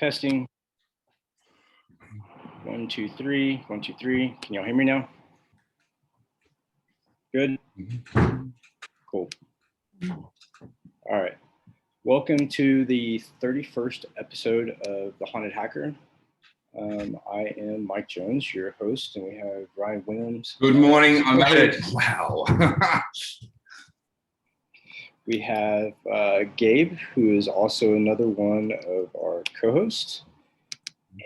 Testing. 1, 2, 3. 1, 2, 3. Can y'all hear me now? Good. Cool. All right. Welcome to the 31st episode of The Haunted Hacker. I am Mike Jones, your host, and we have Ryan Williams. Good morning. I made it. Wow. We have Gabe, who is also another one of our co-hosts,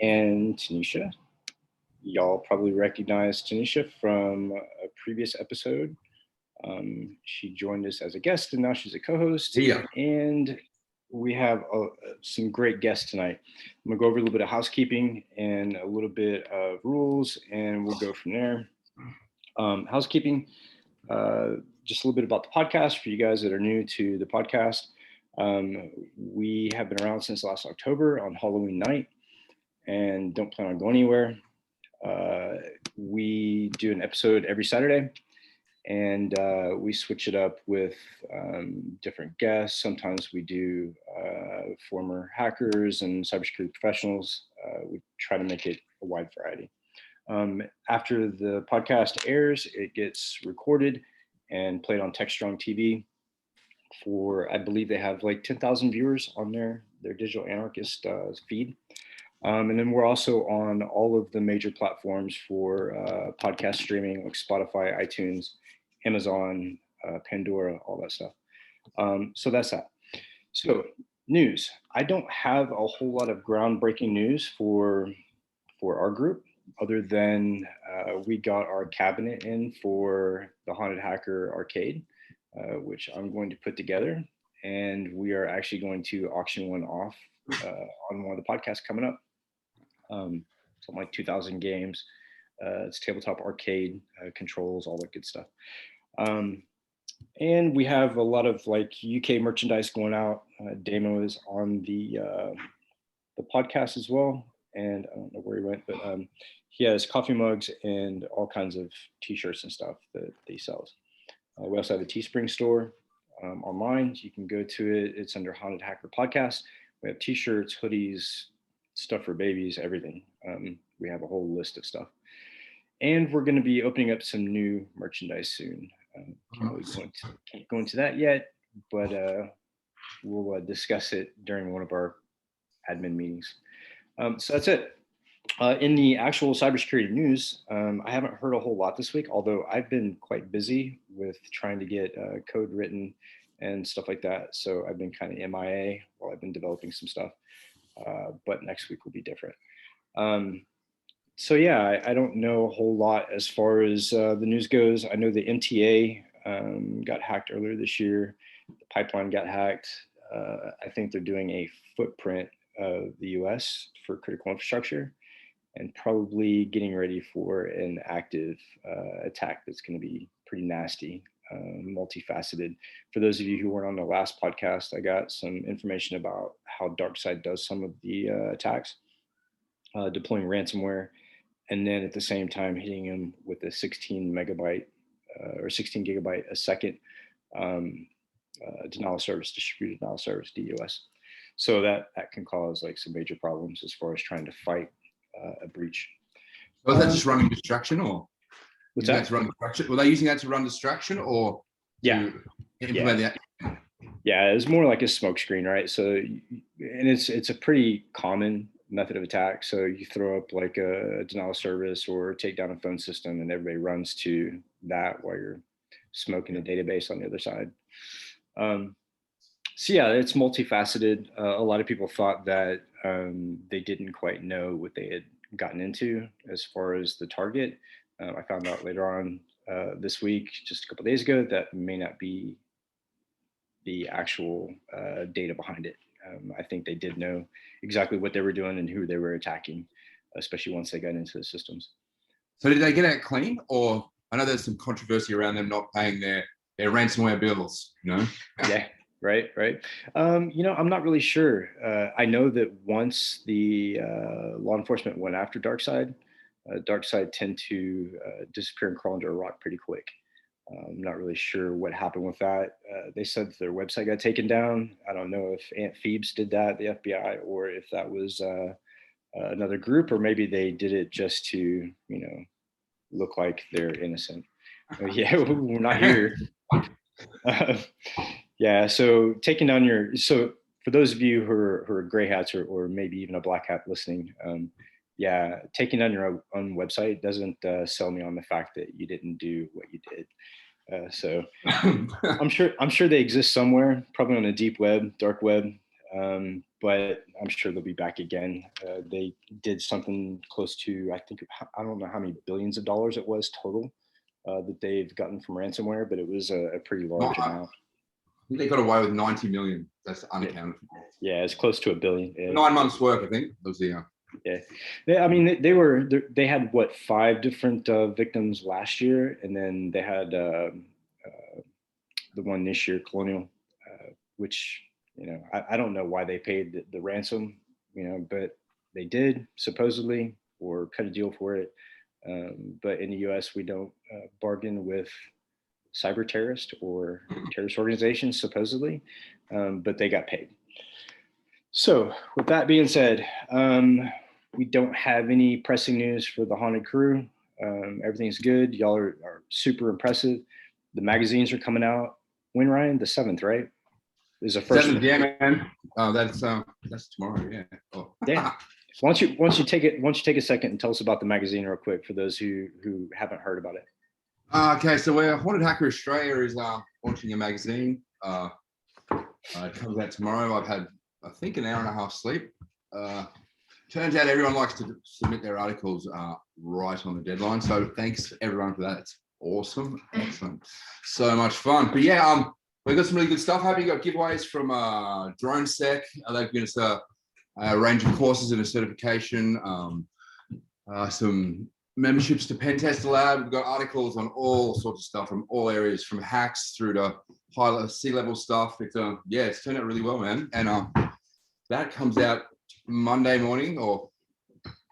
and Tanisha. Y'all probably recognize Tanisha from a previous episode. She joined us as a guest, and now she's a co-host. Yeah. And we have some great guests tonight. I'm gonna go over a little bit of housekeeping and a little bit of rules, and we'll go from there. Housekeeping, just a little bit about the podcast for you guys that are new to the podcast. We have been around since last October on Halloween night and don't plan on going anywhere. We do an episode every Saturday, and we switch it up with different guests. Sometimes we do former hackers and cybersecurity professionals. We try to make it a wide variety. After the podcast airs, it gets recorded and played on TechStrong TV for, I believe they have like 10,000 viewers on their digital anarchist feed. And then we're also on all of the major platforms for podcast streaming, like Spotify, iTunes, Amazon, Pandora, all that stuff. So that's that. So news. I don't have a whole lot of groundbreaking news for our group, other than we got our cabinet in for the Haunted Hacker Arcade, which I'm going to put together. And we are actually going to auction one off on one of the podcasts coming up. Something like 2,000 games. It's tabletop arcade, controls, all that good stuff. And we have a lot of like UK merchandise going out. Damo is on the podcast as well. And I don't know where he went, but he has coffee mugs and all kinds of t-shirts and stuff that he sells. We also have a Teespring store online. You can go to it. It's under Haunted Hacker Podcast. We have t-shirts, hoodies, stuff for babies, everything. We have a whole list of stuff. And we're going to be opening up some new merchandise soon. Can't go into that yet, but we'll discuss it during one of our admin meetings. So that's it. In the actual cybersecurity news, I haven't heard a whole lot this week, although I've been quite busy with trying to get code written and stuff like that. So I've been kind of MIA while I've been developing some stuff. But next week will be different. So yeah, I don't know a whole lot as far as the news goes. I know the MTA got hacked earlier this year. The pipeline got hacked. I think they're doing a footprint of the US for critical infrastructure and probably getting ready for an active attack that's going to be pretty nasty, multifaceted. For those of you who weren't on the last podcast, I got some information about how DarkSide does some of the attacks, deploying ransomware, and then at the same time hitting them with a 16 megabyte or 16 gigabyte a second denial of service, distributed denial of service, DOS. So that can cause like some major problems as far as trying to fight a breach. Was that just running distraction, or what's that? To run distraction? Were they using that to run distraction, or to implement that? Yeah, it was more like a smoke screen, right? So, and it's a pretty common method of attack. So you throw up like a denial of service or take down a phone system, and everybody runs to that while you're smoking a database on the other side. So yeah, it's multifaceted. A lot of people thought that they didn't quite know what they had gotten into as far as the target. I found out later on this week, just a couple of days ago, that may not be the actual data behind it. I think they did know exactly what they were doing and who they were attacking, especially once they got into the systems. So did they get out clean, or I know there's some controversy around them not paying their ransomware bills, you know? Yeah. Right. I'm not really sure. I know that once the law enforcement went after DarkSide, DarkSide tend to disappear and crawl under a rock pretty quick. I'm not really sure what happened with that. They said their website got taken down. I don't know if Aunt Phoebes did that, the FBI, or if that was another group, or maybe they did it just to, look like they're innocent. Yeah, we're not here. Yeah, so taking down so for those of you who are gray hats or maybe even a black hat listening, yeah, taking down your own website doesn't sell me on the fact that you didn't do what you did. So I'm sure they exist somewhere, probably on the deep web, dark web, but I'm sure they'll be back again. They did something close to, I don't know how many billions of dollars it was total that they've gotten from ransomware, but it was a pretty large amount. They got away with 90 million. That's unaccounted for. Yeah, it's close to $1 billion. Yeah. 9 months work, I think. That was the. Yeah, I mean, they had what, 5 different victims last year, and then they had the one this year, Colonial, which I don't know why they paid the ransom, but they did supposedly, or cut a deal for it. But in the U.S., we don't bargain with cyber terrorists or terrorist organizations, supposedly, but they got paid. So with that being said, we don't have any pressing news for the Haunted Crew. Everything's good. Y'all are super impressive. The magazines are coming out. When, Ryan? The 7th, right? Is the first 7th, yeah, man. That's tomorrow, yeah. Oh. Yeah. Once you take a second and tell us about the magazine real quick for those who haven't heard about it. Okay, so we're Haunted Hacker Australia is launching a magazine. It comes out tomorrow. I've had, I think, an hour and a half sleep. Turns out everyone likes to submit their articles right on the deadline. So thanks everyone for that. It's awesome, excellent, so much fun. But yeah, we've got some really good stuff happening. Got giveaways from DroneSec. They've given us a range of courses and a certification. Some memberships to Pen Tester Lab. We've got articles on all sorts of stuff from all areas, from hacks through to high C-level stuff. It's it's turned out really well, man. And that comes out Monday morning, or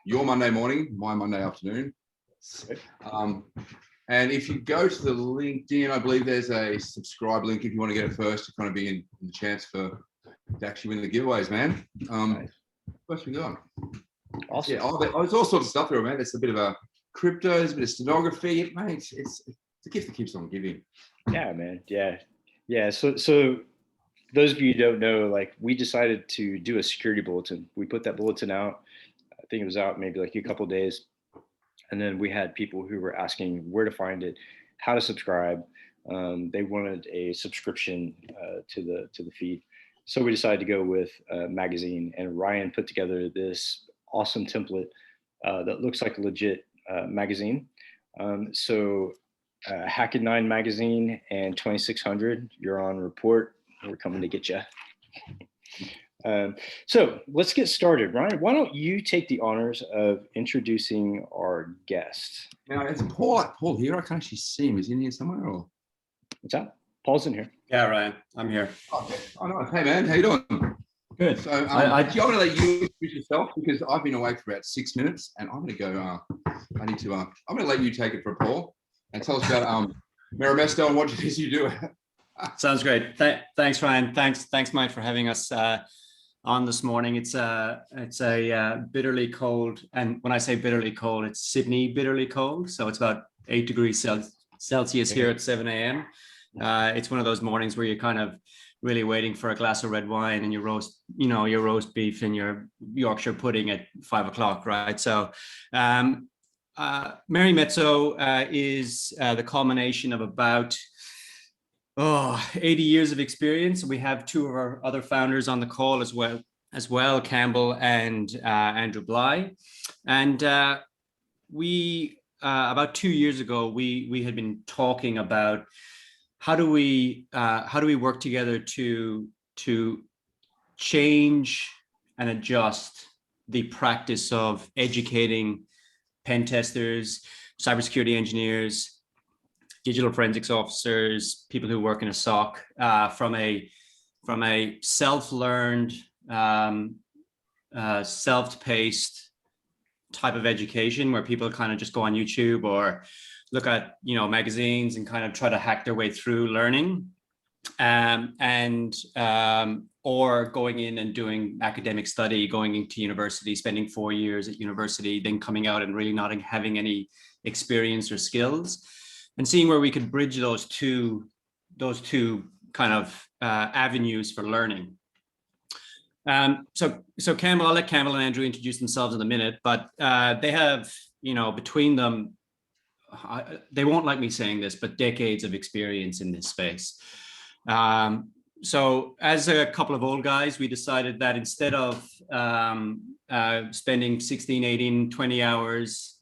your Monday morning, my Monday afternoon. And if you go to the LinkedIn, I believe there's a subscribe link if you want to get it first to kind of be in the chance to actually win the giveaways, man. Nice. What's we got? Awesome. Yeah, there's all sorts of stuff there, man. There's a bit of a crypto, there's a bit of stenography. Mate, it's a gift that keeps on giving. Yeah, man. Yeah. So those of you who don't know, like, we decided to do a security bulletin. We put that bulletin out. I think it was out maybe like a couple of days. And then we had people who were asking where to find it, how to subscribe. They wanted a subscription to the feed. So we decided to go with a magazine, and Ryan put together this awesome template that looks like a legit magazine. So Hack at 9 magazine and 2600, you're on report. We're coming to get you. So let's get started. Ryan, why don't you take the honors of introducing our guest? Now, it's Paul here. I can't actually see him. Is he in here somewhere? Or? What's that? Paul's in here. Yeah, Ryan, I'm here. Okay. Oh, nice. Hey, man. How you doing? Good. So I'm going to let you introduce yourself because I've been awake for about 6 minutes, and I'm going to go. I'm going to let you take it for Paul and tell us about Merimetso and what it is you do. Sounds great. Thanks, Ryan. Thanks, Mike, for having us on this morning. It's a bitterly cold, and when I say bitterly cold, it's Sydney bitterly cold. So it's about 8 degrees Celsius here at 7 a.m. It's one of those mornings where you're kind of really waiting for a glass of red wine and your roast beef and your Yorkshire pudding at 5 o'clock, right? So Merimetso is the culmination of about 80 years of experience. We have 2 of our other founders on the call as well, Campbell and Andrew Bly. And we about 2 years ago, we had been talking about how do we work together to change and adjust the practice of educating pen testers, cybersecurity engineers, digital forensics officers, people who work in a SOC, from a self-learned, self-paced type of education where people kind of just go on YouTube or look at, magazines and kind of try to hack their way through learning, or going in and doing academic study, going into university, spending 4 years at university, then coming out and really not having any experience or skills, and seeing where we could bridge those two kind of avenues for learning. So Campbell, I'll let Campbell and Andrew introduce themselves in a minute, but they have, between them, they won't like me saying this, but decades of experience in this space. So as a couple of old guys, we decided that instead of spending 16, 18, 20 hours,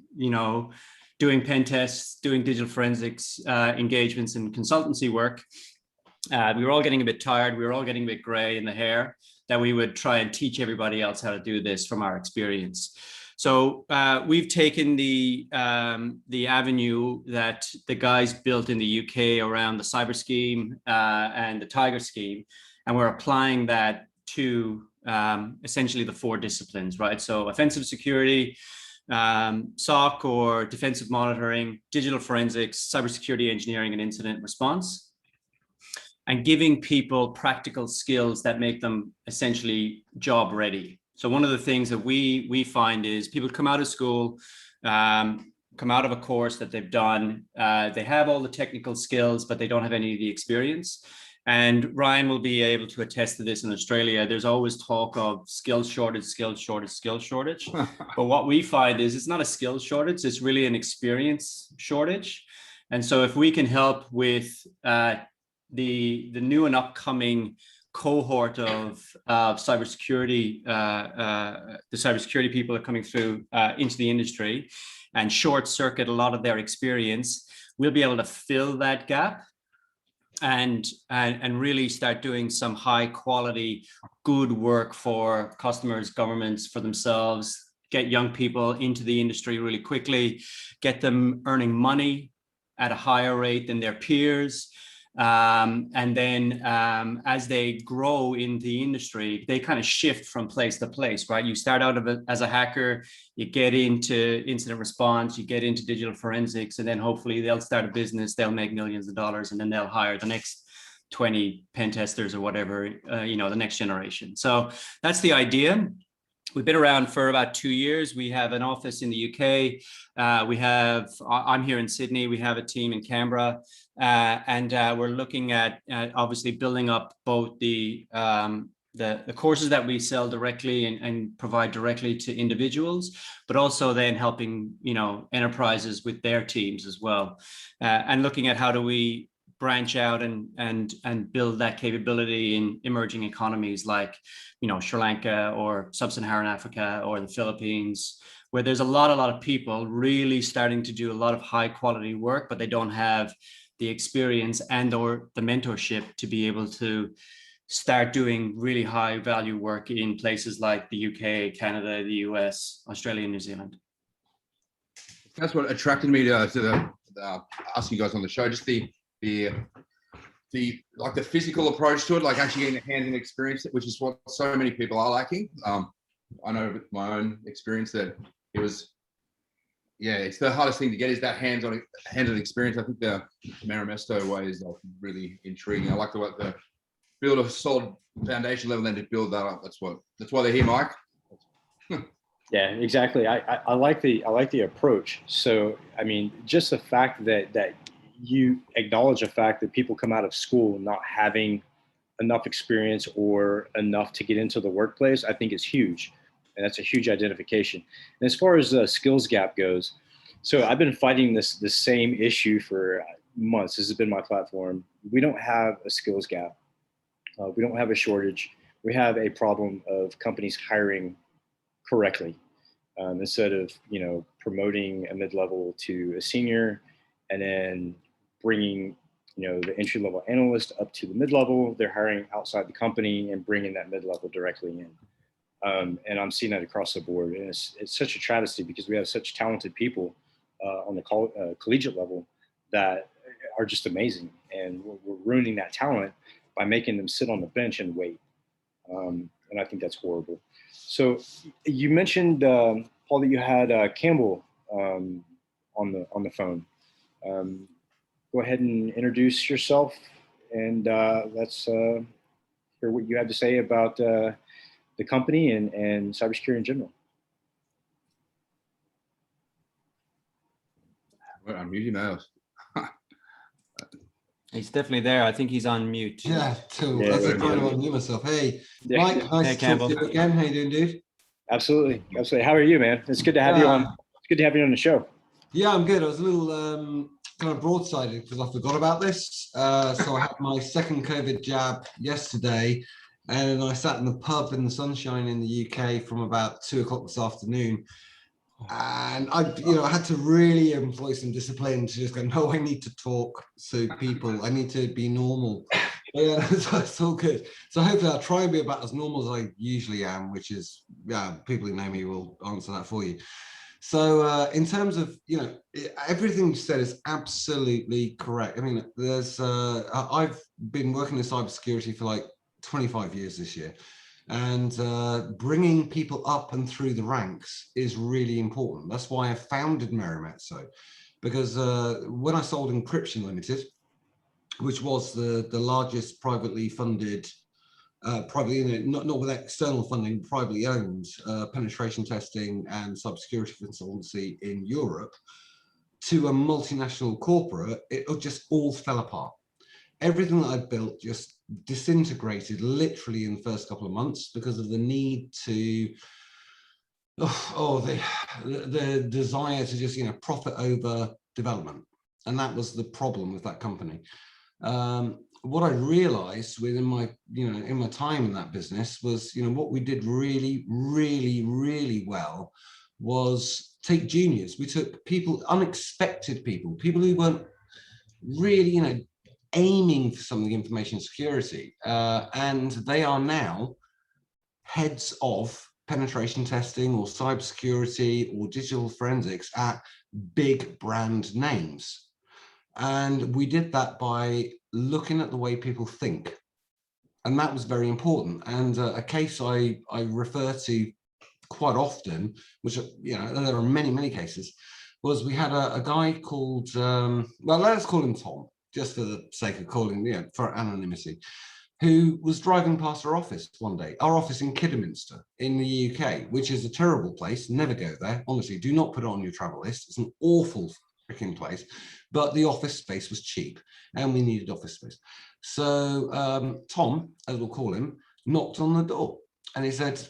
doing pen tests, doing digital forensics engagements and consultancy work, we were all getting a bit tired. We were all getting a bit gray in the hair, that we would try and teach everybody else how to do this from our experience. So we've taken the avenue that the guys built in the UK around the cyber scheme and the Tiger scheme, and we're applying that to essentially the 4 disciplines, right? So offensive security, SOC or defensive monitoring, digital forensics, cybersecurity engineering, and incident response, and giving people practical skills that make them essentially job ready. So one of the things that we find is people come out of school, come out of a course that they've done, they have all the technical skills, but they don't have any of the experience. And Ryan will be able to attest to this in Australia. There's always talk of skills shortage, skills shortage, skills shortage. But what we find is it's not a skills shortage, it's really an experience shortage. And so if we can help with the new and upcoming cohort of cybersecurity, the cybersecurity people are coming through into the industry, and short circuit a lot of their experience, we'll be able to fill that gap and really start doing some high quality, good work for customers, governments, for themselves, get young people into the industry really quickly, get them earning money at a higher rate than their peers. And then as they grow in the industry, they kind of shift from place to place, right? You start out as a hacker, you get into incident response, you get into digital forensics, and then hopefully they'll start a business, they'll make millions of dollars, and then they'll hire the next 20 pen testers or whatever, the next generation. So that's the idea. We've been around for about 2 years. We have an office in the UK. I'm here in Sydney. We have a team in Canberra, and we're looking at obviously building up both the courses that we sell directly and provide directly to individuals, but also then helping enterprises with their teams as well, and looking at how do we branch out and build that capability in emerging economies like, Sri Lanka or Sub-Saharan Africa or the Philippines, where there's a lot of people really starting to do a lot of high quality work, but they don't have the experience and or the mentorship to be able to start doing really high value work in places like the UK, Canada, the US, Australia, and New Zealand. That's what attracted me to asking you guys on the show, just the physical approach to it, like actually getting a hand-on experience, which is what so many people are lacking. I know with my own experience that it was, it's the hardest thing to get is that hands-on experience. I think the Merimetso way is really intriguing. I like the build a solid foundation level, then to build that up. That's why they're here, Mike. Yeah, exactly. I like the approach. So I mean, just the fact that you acknowledge the fact that people come out of school not having enough experience or enough to get into the workplace, I think is huge. And that's a huge identification. And as far as the skills gap goes, so I've been fighting this same issue for months. This has been my platform. We don't have a skills gap. We don't have a shortage. We have a problem of companies hiring correctly. Instead of promoting a mid-level to a senior and then bringing the entry-level analyst up to the mid-level, they're hiring outside the company and bringing that mid-level directly in. And I'm seeing that across the board, and it's such a travesty because we have such talented people on the collegiate level that are just amazing, and we're ruining that talent by making them sit on the bench and wait. And I think that's horrible. So you mentioned, Paul, that you had Campbell on the phone. Go ahead and introduce yourself, and let's hear what you have to say about the company and cybersecurity in general. Well, I'm muting now. He's definitely there. I think he's on mute. Yeah, cool. Yeah, That's we're a kind of unmute myself. Hey, Yeah. Mike, nice Hey, to talk Campbell. to you again. How you doing, dude? Absolutely. How are you, man? It's good to have you on. It's good to have you on the show. Yeah, I'm good. I was a little kind of broadsided because I forgot about this. So I had my second COVID jab yesterday, and I sat in the pub in the sunshine in the UK from about 2 o'clock this afternoon. And I had to really employ some discipline to just go, no, I need to talk to people. I need to be normal. But yeah, so it's all good. So hopefully I'll try and be about as normal as I usually am, which is, yeah, people who know me will answer that for you. So in terms of, everything you said is absolutely correct. I mean, I've been working in cybersecurity for like 25 years this year. And bringing people up and through the ranks is really important. That's why I founded Merimetso, because when I sold Encryption Limited, which was the largest privately funded, not with external funding, privately owned penetration testing and cybersecurity consultancy in Europe, to a multinational corporate, it just all fell apart. Everything that I built just disintegrated literally in the first couple of months because of the need to, the desire to just, profit over development. And that was the problem with that company. What I realized within my, in my time in that business was, what we did really, really, really well was take juniors. We took people, unexpected people who weren't really, aiming for something information security, and they are now heads of penetration testing or cybersecurity or digital forensics at big brand names. And we did that by looking at the way people think, and that was very important. And a case I refer to quite often, which there are many cases, was we had a guy called well, let's call him Tom, just for the sake of calling, for anonymity, who was driving past our office one day, our office in Kidderminster in the UK, which is a terrible place. Never go there. Honestly, do not put it on your travel list. It's an awful freaking place, but the office space was cheap and we needed office space. So Tom, as we'll call him, knocked on the door and he said,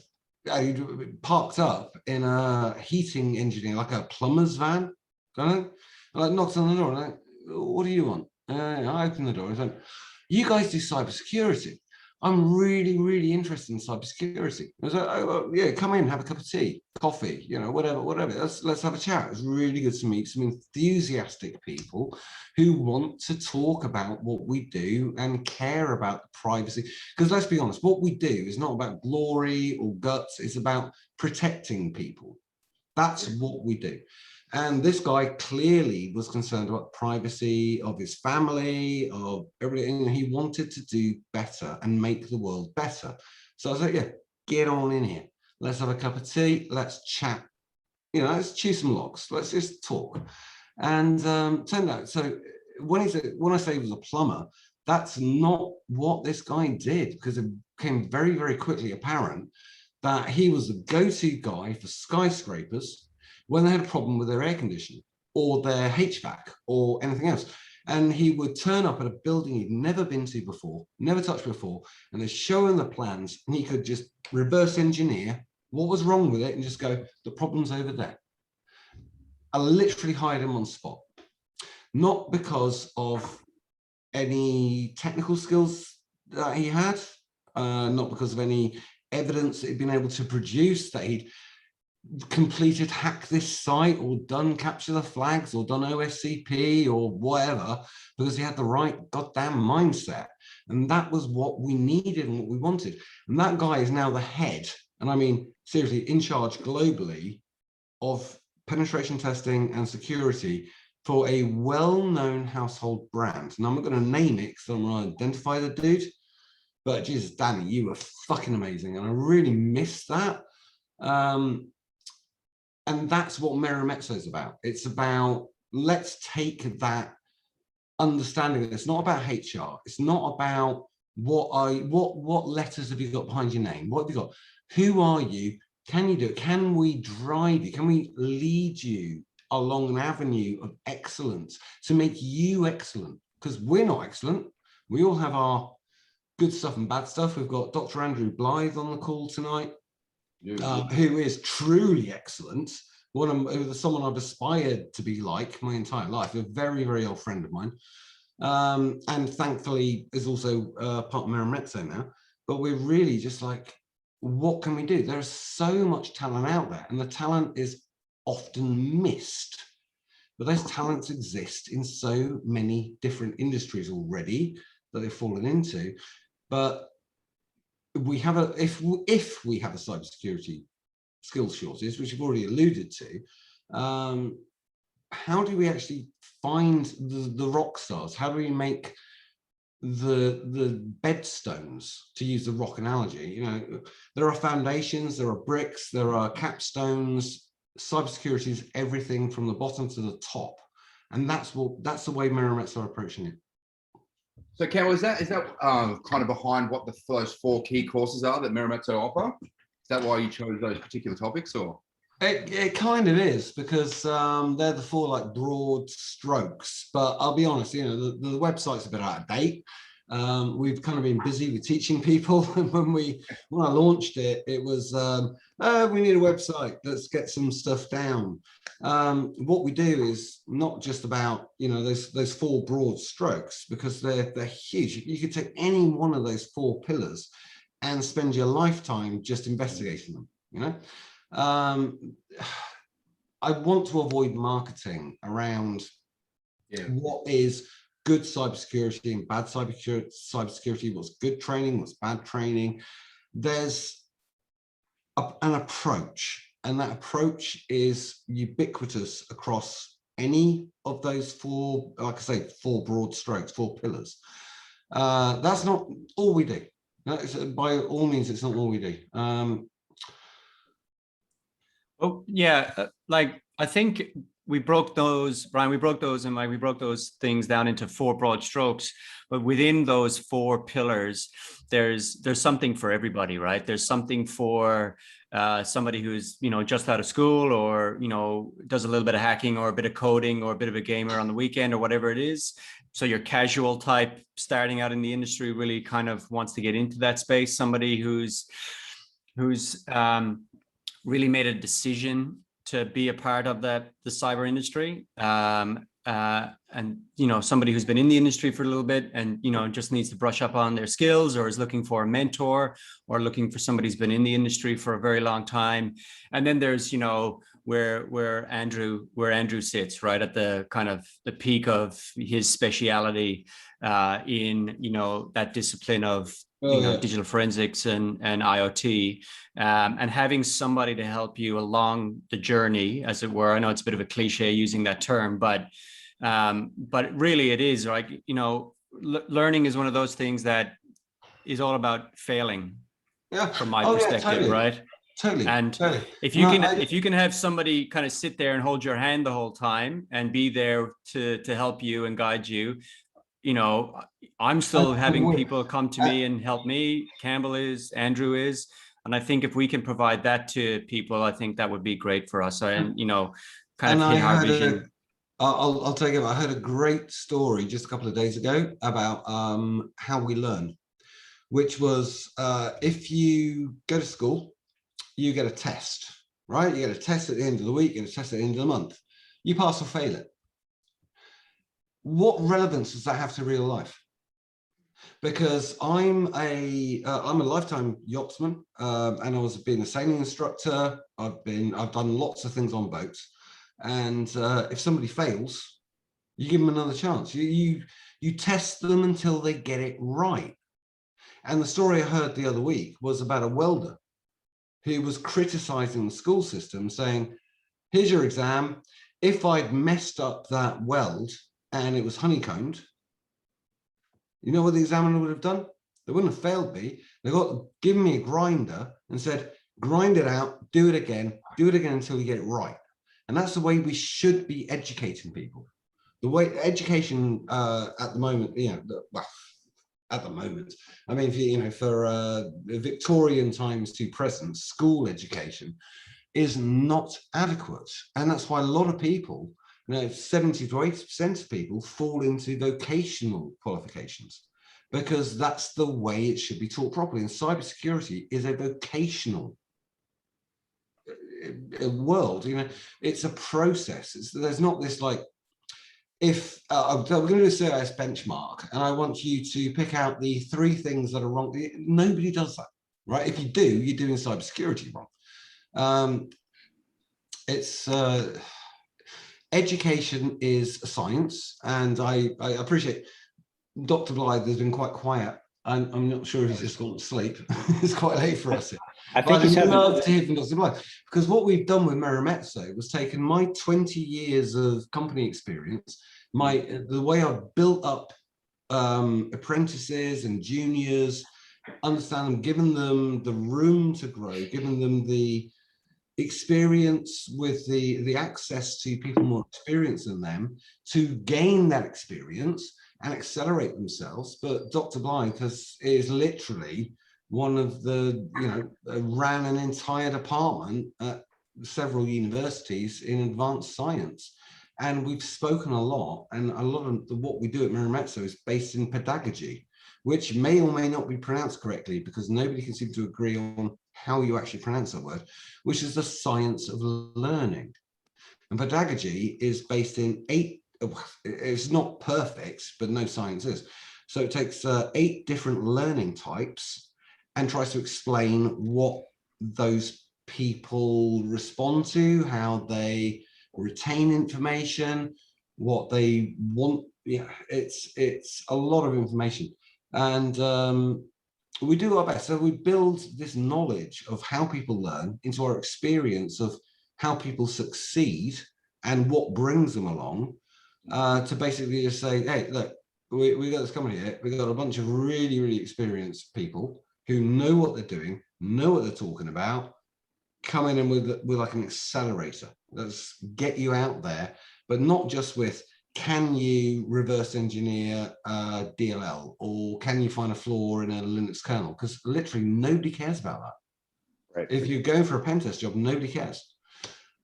he parked up in a heating engineer, like a plumber's van, kind of, like knocked on the door and like, what do you want? I opened the door and said, you guys do cybersecurity. I'm really, really interested in cybersecurity. I was like, oh, well, yeah, come in, have a cup of tea, coffee, whatever. Let's have a chat. It was really good to meet some enthusiastic people who want to talk about what we do and care about privacy. Because let's be honest, what we do is not about glory or guts. It's about protecting people. That's what we do. And this guy clearly was concerned about privacy of his family, of everything. He wanted to do better and make the world better. So I was like, yeah, get on in here. Let's have a cup of tea. Let's chat. Let's chew some logs. Let's just talk. And turned out, so when I say he was a plumber, that's not what this guy did, because it became very, very quickly apparent that he was the go-to guy for skyscrapers when they had a problem with their air conditioning or their HVAC or anything else. And he would turn up at a building he'd never been to before, never touched before, and they'd show him the plans, and he could just reverse engineer what was wrong with it and just go, the problem's over there. I literally hired him on spot, not because of any technical skills that he had, not because of any evidence that he'd been able to produce, that he'd completed hack this site or done capture the flags or done OSCP or whatever, because he had the right goddamn mindset. And that was what we needed and what we wanted. And that guy is now the head, and I mean seriously, in charge globally of penetration testing and security for a well-known household brand. And I'm not going to name it because I'm going to identify the dude, but Jesus, Danny, you were fucking amazing, and I really missed that. And that's what Merimetso is about. It's about let's take that understanding. It's not about HR. It's not about what letters have you got behind your name? What have you got? Who are you? Can you do it? Can we drive you? Can we lead you along an avenue of excellence to make you excellent? Because we're not excellent. We all have our good stuff and bad stuff. We've got Dr. Andrew Blythe on the call tonight, who is truly excellent. Someone I've aspired to be like my entire life, a very, very old friend of mine. And thankfully is also part of Merimetso now. But we're really just like, what can we do? There's so much talent out there, and the talent is often missed. But those talents exist in so many different industries already that they've fallen into. But we have if we have a cybersecurity skills shortage, which you've already alluded to, how do we actually find the rock stars? How do we make the bedstones, to use the rock analogy? You know, there are foundations, there are bricks, there are capstones. Cybersecurity is everything from the bottom to the top, and that's the way Merimetso are approaching it. So, Cal, is that kind of behind what those 4 key courses are that Merimetso offer? Is that why you chose those particular topics, or? It kind of is, because they're the 4 like broad strokes. But I'll be honest, you know, the website's a bit out of date. We've kind of been busy with teaching people, and when I launched it, it was we need a website. Let's get some stuff down. What we do is not just about, you know, those 4 broad strokes, because they're huge. You could take any one of those 4 pillars and spend your lifetime just investigating them. You know, I want to avoid marketing around what is good cybersecurity and bad cybersecurity, what's good training, what's bad training. There's an approach, and that approach is ubiquitous across any of those 4, like I say, 4 broad strokes, 4 pillars. That's not all we do. By all means, it's not all we do. Oh yeah, like I think we broke those, Brian, we broke those things down into 4 broad strokes, but within those 4 pillars, there's something for everybody, right? There's something for somebody who's, you know, just out of school, or, you know, does a little bit of hacking or a bit of coding or a bit of a gamer on the weekend or whatever it is. So your casual type starting out in the industry really kind of wants to get into that space. Somebody who's really made a decision to be a part of the cyber industry, and, you know, somebody who's been in the industry for a little bit and, you know, just needs to brush up on their skills, or is looking for a mentor, or looking for somebody who's been in the industry for a very long time. And then there's, you know, where Andrew sits, right at the kind of the peak of his speciality in, you know, that discipline of digital forensics and IoT, and having somebody to help you along the journey, as it were. I know it's a bit of a cliche using that term, but really it is, right? You know, learning is one of those things that is all about failing, from my perspective, totally. right? Totally. And totally. if you can have somebody kind of sit there and hold your hand the whole time and be there to help you and guide you, you know, I'm still having people come to me and help me. Campbell is, Andrew is, and I think if we can provide that to people, I think that would be great for us. And, you know, kind of hit our vision. I'll tell you, I heard a great story just a couple of days ago about how we learn, which was if you go to school, you get a test, right? You get a test at the end of the week, you get a test at the end of the month. You pass or fail it. What relevance does that have to real life? Because I'm a lifetime yachtsman, and I was being a sailing instructor. I've done lots of things on boats, and if somebody fails, you give them another chance. You test them until they get it right. And the story I heard the other week was about a welder who was criticizing the school system, saying, "Here's your exam. If I'd messed up that weld and it was honeycombed, you know what the examiner would have done? They wouldn't have failed me. They got given me a grinder and said, grind it out, do it again until you get it right." And that's the way we should be educating people. The way education at the moment, well, at the moment, I mean, for Victorian times to present, school education is not adequate. And that's why a lot of people, 70 to 80% of people fall into vocational qualifications, because that's the way it should be taught properly. And cybersecurity is a vocational world. It's a process. There's not this like, if we're going to do a CIS benchmark and I want you to pick out the 3 things that are wrong, nobody does that, right? If you do, you're doing cybersecurity wrong. It's education is a science, and I appreciate Dr. Blythe has been quite quiet. I'm not sure if he's just gone to sleep. It's quite late for us here. I think I'd he's love to hear from Dr. Blythe, because what we've done with Merimetso was taken my 20 years of company experience, the way I've built up apprentices and juniors, understand them, given them the room to grow, given them the experience with the access to people more experienced than them to gain that experience and accelerate themselves. But Dr. Blythe is literally one of the, ran an entire department at several universities in advanced science. And we've spoken a lot, and a lot of what we do at Merimetso is based in pedagogy, which may or may not be pronounced correctly, because nobody can seem to agree on how you actually pronounce that word, which is the science of learning. And pedagogy is based in 8, it's not perfect, but no science is. So it takes 8 different learning types and tries to explain what those people respond to, how they retain information, what they want. It's a lot of information. And we do our best. So we build this knowledge of how people learn into our experience of how people succeed and what brings them along, to basically just say, hey, look, we got this company here. We got a bunch of really, really experienced people who know what they're doing, know what they're talking about, come in and with like an accelerator. Let's get you out there, but not just with, can you reverse engineer DLL, or can you find a flaw in a Linux kernel? Because literally nobody cares about that. Right. If you're going for a pen test job, nobody cares.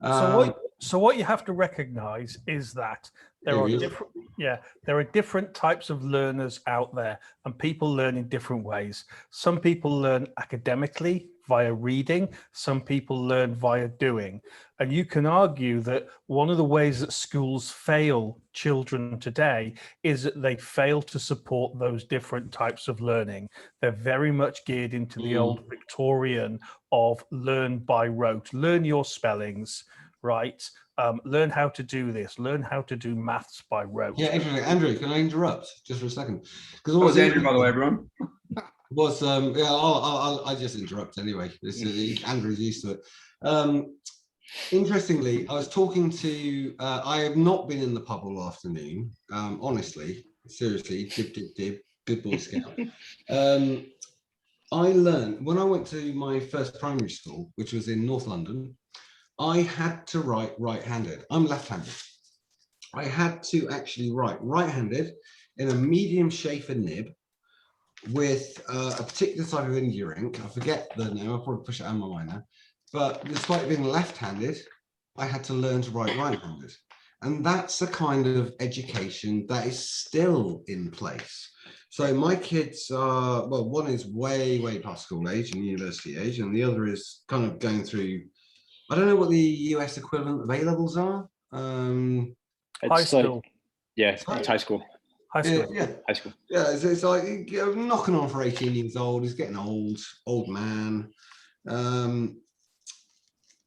So what you have to recognize is that there are different types of learners out there, and people learn in different ways. Some people learn academically via reading, some people learn via doing. And you can argue that one of the ways that schools fail children today is that they fail to support those different types of learning. They're very much geared into the old Victorian of learn by rote, learn your spellings, right? Learn how to do this, learn how to do maths by rote. Yeah, interesting. Andrew, can I interrupt just for a second? Because what was Andrew, by the way, everyone? I'll just interrupt anyway. Andrew's used to it. Interestingly, I was talking to, I have not been in the pub all afternoon, honestly, seriously, dib, good Boy Scout. I learned, when I went to my first primary school, which was in North London, I had to write right-handed. I'm left-handed. I had to actually write right-handed in a medium shafer nib with a particular type of India ink. I forget the name, I'll probably push it out of my mind now. But despite being left-handed, I had to learn to write right-handed. And that's the kind of education that is still in place. So my kids are, well, one is way past school age and university age, and the other is kind of going through, I don't know what the US equivalent of A-levels are. High school. It's high school. High school. High school. Yeah, it's like knocking on for 18 years old. He's getting old man.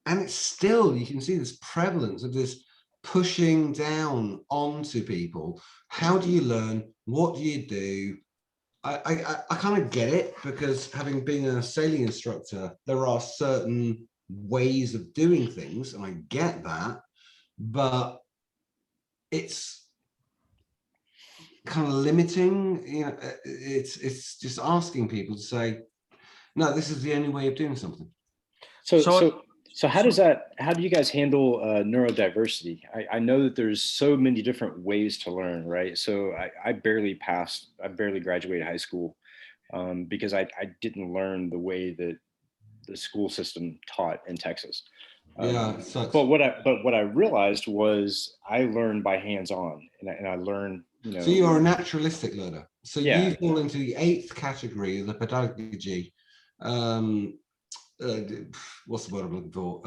And it's still, you can see this prevalence of this pushing down onto people. How do you learn? What do you do? I kind of get it, because having been a sailing instructor, there are certain ways of doing things, and I get that, but it's kind of limiting. It's just asking people to say, no, this is the only way of doing something. So So how do you guys handle neurodiversity? I know that there's so many different ways to learn, right? So I barely graduated high school because I didn't learn the way that the school system taught in Texas. Yeah, it sucks. But what I realized was I learned by hands-on, and I learned, you know. So you are a naturalistic learner. So Yeah. you fall into the 8th category of the pedagogy. What's the word I'm looking for?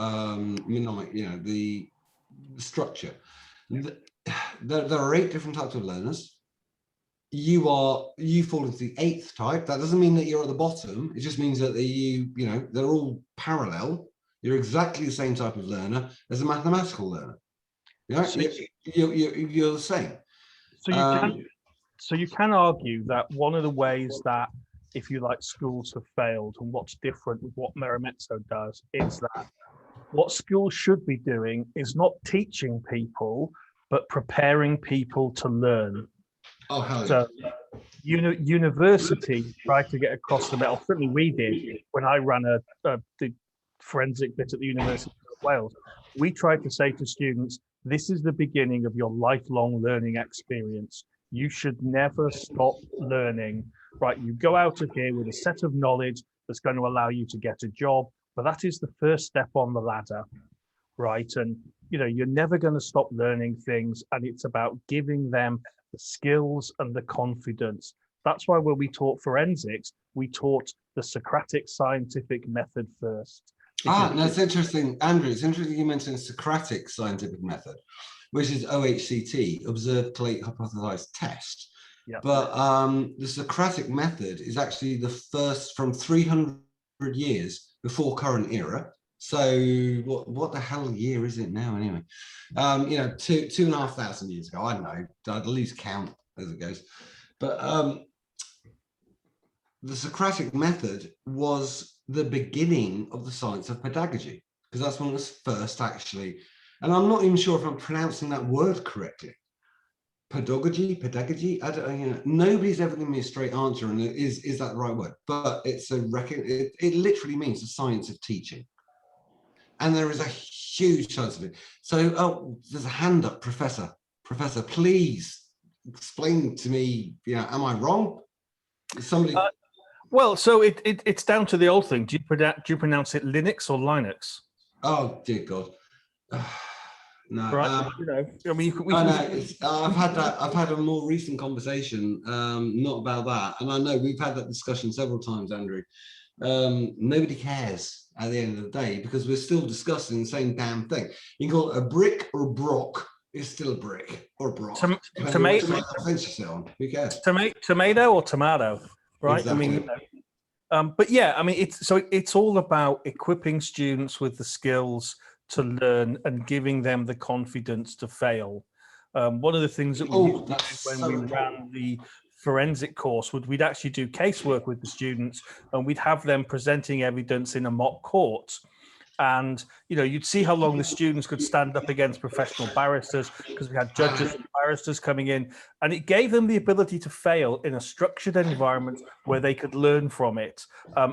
Mnemonic, you know, the structure. There are 8 different types of learners. You fall into the 8th type. That doesn't mean that you're at the bottom. It just means that they're all parallel. You're exactly the same type of learner as a mathematical learner. You know, So you're the same. So you can argue that one of the ways that, if you like, schools have failed, and what's different with what Merimetso does, is that what schools should be doing is not teaching people, but preparing people to learn. Oh, hell So university tried to get across the middle. Certainly we did when I ran the forensic bit at the University of Wales. We tried to say to students, this is the beginning of your lifelong learning experience. You should never stop learning, right? You go out of here with a set of knowledge that's going to allow you to get a job, but that is the first step on the ladder, right? And, you know, you're never going to stop learning things, and it's about giving them the skills and the confidence. That's why when we taught forensics, we taught the Socratic scientific method first. That's interesting, Andrew. It's interesting you mentioned Socratic scientific method, which is OHCT, observe, collate, hypothesize, test. Yep. But the Socratic method is actually the first from 300 years before current era. So what the hell year is it now anyway? 2,500 years ago. I don't know. I'd lose count as it goes. But the Socratic method was the beginning of the science of pedagogy, because that's when it was first actually, and I'm not even sure if I'm pronouncing that word correctly. Pedagogy, I don't, nobody's ever given me a straight answer, and is that the right word? But it's it literally means the science of teaching, and there is a huge chance of it. So, there's a hand up, Professor, please explain to me. Am I wrong? Somebody. Well, so it's down to the old thing. Do you pronounce it Linux or Linux? Oh dear God, no. Right, I mean, I've had a more recent conversation, not about that, and I know we've had that discussion several times, Andrew. Nobody cares at the end of the day, because we're still discussing the same damn thing. You can call it a brick or a brock. It's still a brick or a brock. Tomato. Who cares? Tomato or tomato. Right. Exactly. I mean, but yeah, I mean, it's all about equipping students with the skills to learn and giving them the confidence to fail. One of the things that we did when we ran the forensic course we'd actually do casework with the students, and we'd have them presenting evidence in a mock court. And, you'd see how long the students could stand up against professional barristers, because we had judges and barristers coming in, and it gave them the ability to fail in a structured environment where they could learn from it.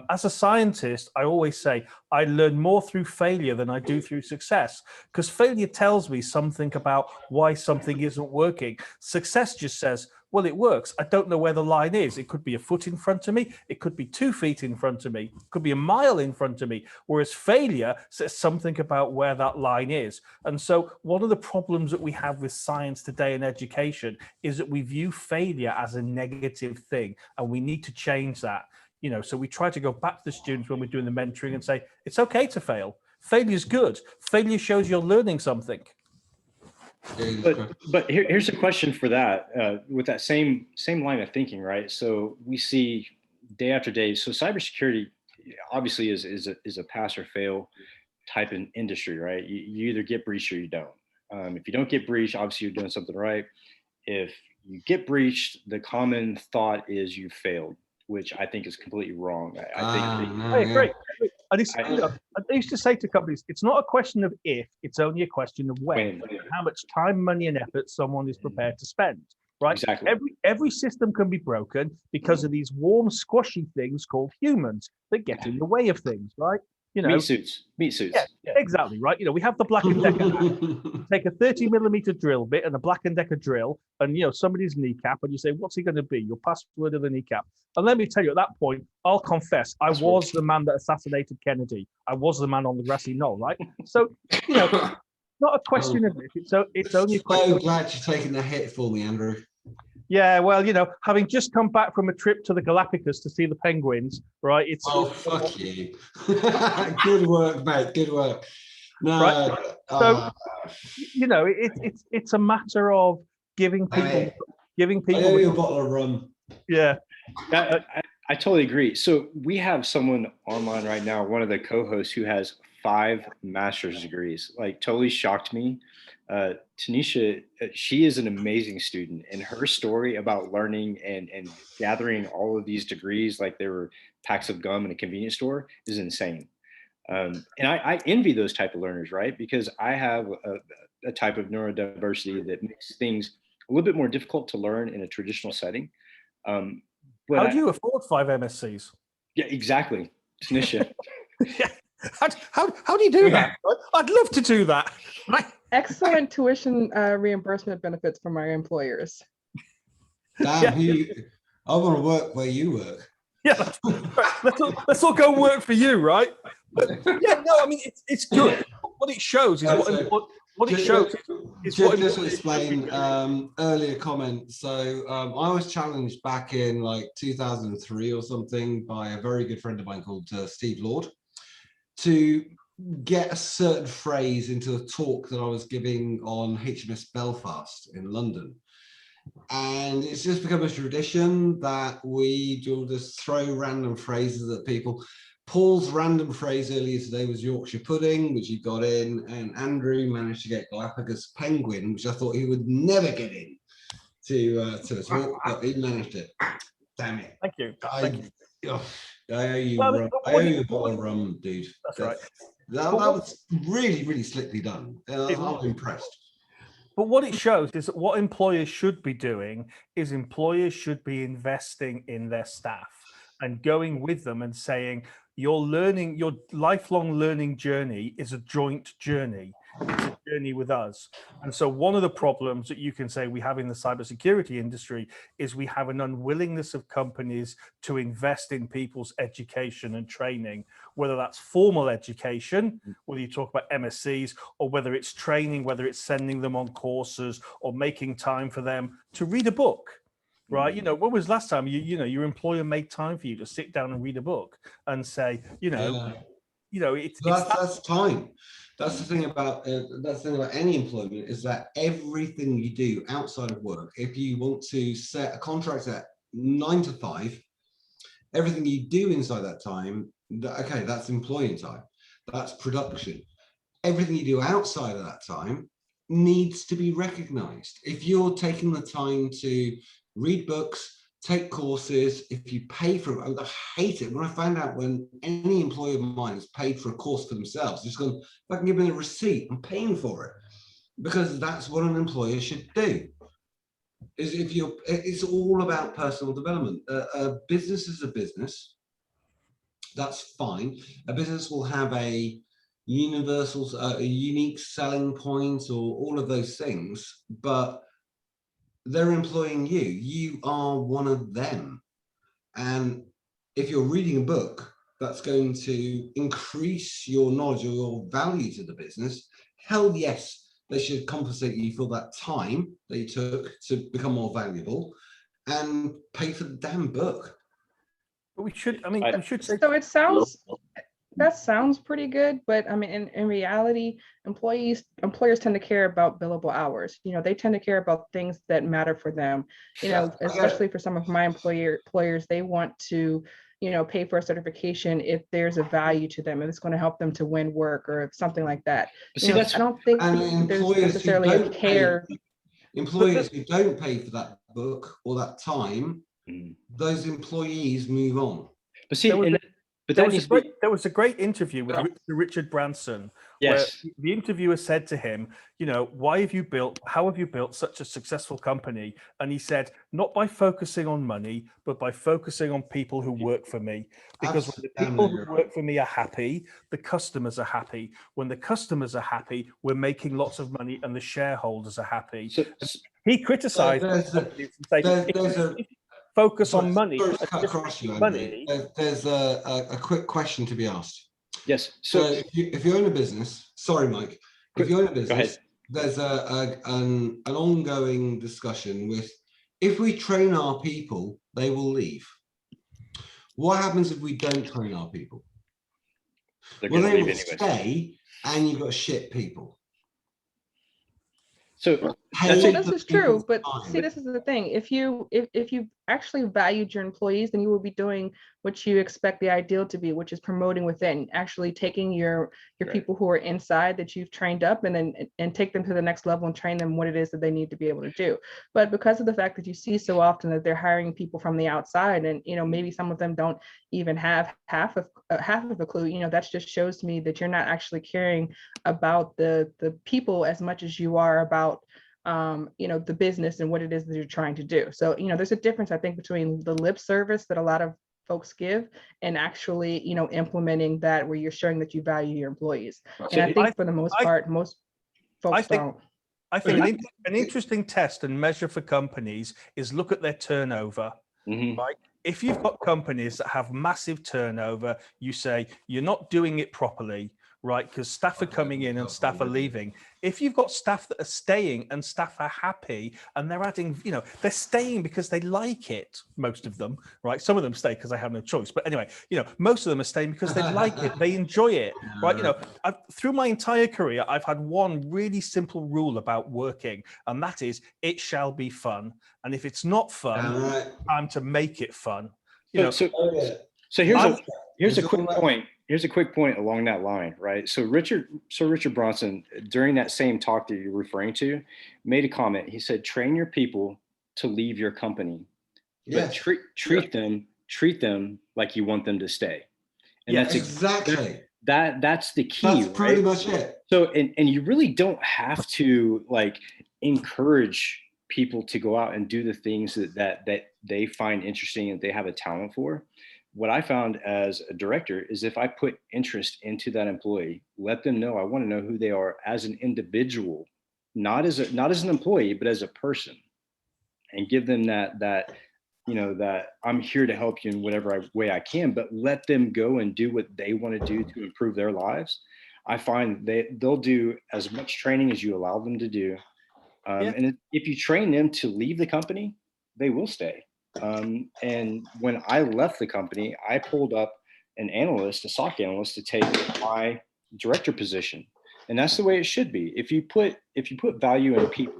As a scientist, I always say I learn more through failure than I do through success, because failure tells me something about why something isn't working. Success just says, well, it works. I don't know where the line is. It could be a foot in front of me. It could be 2 feet in front of me. It could be a mile in front of me. Whereas failure says something about where that line is. And so one of the problems that we have with science today in education is that we view failure as a negative thing, and we need to change that. So we try to go back to the students when we're doing the mentoring and say, it's okay to fail. Failure is good. Failure shows you're learning something. But here's a question for that, with that same line of thinking, right? So we see day after day. So cybersecurity obviously is a pass or fail type of industry, right? You either get breached or you don't. If you don't get breached, obviously you're doing something right. If you get breached, the common thought is you failed, which I think is completely wrong. I agree. I used to say to companies, it's not a question of if, it's only a question of when. How much time, money, and effort someone is prepared to spend. Right? Exactly. Every system can be broken because of these warm, squashy things called humans that get in the way of things, right? You know, meat suits. yeah, exactly, right. You know, we have the Black and Decker. Take a 30mm drill bit and a Black and Decker drill, and you know somebody's kneecap, and you say, "What's he going to be?" Your password of the kneecap. And let me tell you, at that point, I'll confess, I was the man that assassinated Kennedy. I was the man on the grassy knoll, right? So, you know, not a question of this. It's only a question. So glad you're taking the hit for me, Andrew. Yeah, well, you know, having just come back from a trip to the Galapagos to see the penguins, right? Fuck you. Good work, mate. Good work. No, right. So, you know, it's a matter of giving people. I owe you a bottle of rum. Yeah. I totally agree. So we have someone online right now, one of the co-hosts, who has 5 master's degrees. Like, totally shocked me. Tanisha, she is an amazing student, and her story about learning and gathering all of these degrees like they were packs of gum in a convenience store is insane. And I envy those type of learners, right? Because I have a type of neurodiversity that makes things a little bit more difficult to learn in a traditional setting. But how do you afford 5 MSCs? Yeah, exactly, Tanisha. Yeah. How do you do that? I'd love to do that. Excellent tuition reimbursement benefits for my employers. Damn, I want to work where you work. Yeah, let's all go work for you, right? But yeah, no, I mean it's good. What it shows is what it shows is what. Just to explain earlier comments. So I was challenged back in like 2003 or something by a very good friend of mine called Steve Lord to get a certain phrase into a talk that I was giving on HMS Belfast in London. And it's just become a tradition that we do just throw random phrases at people. Paul's random phrase earlier today was Yorkshire pudding, which he got in, and Andrew managed to get Galapagos penguin, which I thought he would never get in to a talk, but he managed it. Damn it. Thank you. I owe you a bottle of rum, dude. That's right. That was really, really slickly done. I'm impressed. But what it shows is that what employers should be doing is employers should be investing in their staff and going with them and saying, your lifelong learning journey is a joint journey. It's a journey with us. And so one of the problems that you can say we have in the cybersecurity industry is we have an unwillingness of companies to invest in people's education and training, whether that's formal education, whether you talk about MSCs, or whether it's training, whether it's sending them on courses or making time for them to read a book. Right, you know, when was last time your employer made time for you to sit down and read a book and say, that's time. That's the thing about any employment, is that everything you do outside of work, if you want to set a contract at 9 to 5, everything you do inside that time, okay, that's employing time, that's production. Everything you do outside of that time needs to be recognized. If you're taking the time to read books, take courses, if you pay for it, I hate it when I find out when any employee of mine has paid for a course for themselves, just gone, if I can give them a receipt, I'm paying for it, because that's what an employer should do. It's all about personal development. A business is a business, that's fine. A business will have a universal, a unique selling point, or all of those things, but they're employing you. You are one of them. And if you're reading a book that's going to increase your knowledge or your value to the business, hell yes, they should compensate you for that time that you took to become more valuable and pay for the damn book. But we should say. So that sounds pretty good, but I mean, in reality, employers tend to care about billable hours. You know, they tend to care about things that matter for them. You know, especially for some of my employers, they want to, pay for a certification if there's a value to them, if it's going to help them to win work or something like that. I don't think there's necessarily a care. Employers who don't pay for that book or that time, those employees move on. But But There that was, needs there was a great interview with Richard Branson, yes. where the interviewer said to him, you know, how have you built such a successful company? And he said, not by focusing on money, but by focusing on people who work for me. Because when the people who work for me are happy, the customers are happy. When the customers are happy, we're making lots of money and the shareholders are happy. So, He criticized companies and said, if you focus on money. Sorry to cut across you, Andy. There's a quick question to be asked. yes. So if you own a business, sorry, Mike, if you own a business, there's an ongoing discussion with, if we train our people, they will leave. What happens if we don't train our people? Well, they will stay, and you've got shit people. So this is true, but see, this is the thing. If you actually valued your employees, then you will be doing what you expect the ideal to be, which is promoting within, actually taking your people who are inside that you've trained up and take them to the next level and train them what it is that they need to be able to do. But because of the fact that you see so often that they're hiring people from the outside, and you know, maybe some of them don't even have half of a clue, you know, that just shows to me that you're not actually caring about the people as much as you are about you know, the business and what it is that you're trying to do. So, you know, there's a difference, I think, between the lip service that a lot of folks give and actually, you know, implementing that where you're showing that you value your employees. And I think for the most part, most folks don't. I think an interesting test and measure for companies is look at their turnover, right? If you've got companies that have massive turnover, you say you're not doing it properly, right? Because staff are coming in and staff are leaving. If you've got staff that are staying and staff are happy and they're adding, you know, they're staying because they like it, most of them, right? Some of them stay because they have no choice. But anyway, you know, most of them are staying because they like it, they enjoy it, right? You know, through my entire career, I've had one really simple rule about working, and that is it shall be fun. And if it's not fun, time to make it fun. You know, so here's a quick point. Here's a quick point along that line, right? So Richard Branson, during that same talk that you're referring to, made a comment. He said, train your people to leave your company, but treat them like you want them to stay. And that's exactly that's the key. That's pretty much it. So, and you really don't have to like encourage people to go out and do the things that they find interesting and they have a talent for. What I found as a director is if I put interest into that employee, let them know, I want to know who they are as an individual, not as an employee, but as a person, and give them that, you know, that I'm here to help you in whatever way I can, but let them go and do what they want to do to improve their lives. I find they'll do as much training as you allow them to do. And if you train them to leave the company, they will stay. And when I left the company, I pulled up an analyst, a SOC analyst, to take my director position. And that's the way it should be. If you put value in people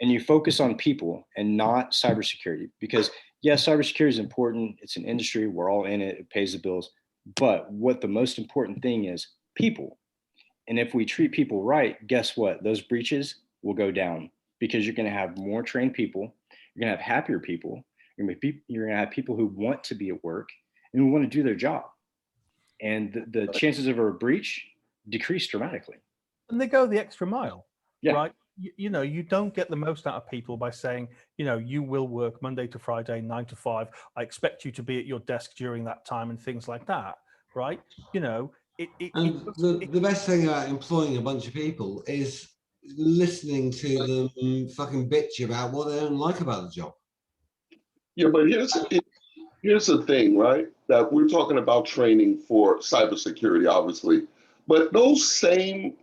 and you focus on people and not cybersecurity, because yes, cybersecurity is important. It's an industry. We're all in it. It pays the bills. But what the most important thing is people. And if we treat people right, guess what? Those breaches will go down because you're going to have more trained people. You're going to have happier people. You're going to have people who want to be at work and who want to do their job. And the chances of a breach decrease dramatically. And they go the extra mile, right? You know, you don't get the most out of people by saying, you know, you will work Monday to Friday, 9 to 5. I expect you to be at your desk during that time and things like that, right? You know, the best thing about employing a bunch of people is listening to them fucking bitch about what they don't like about the job. Yeah, but here's the thing, right? That we're talking about training for cybersecurity, obviously, but those same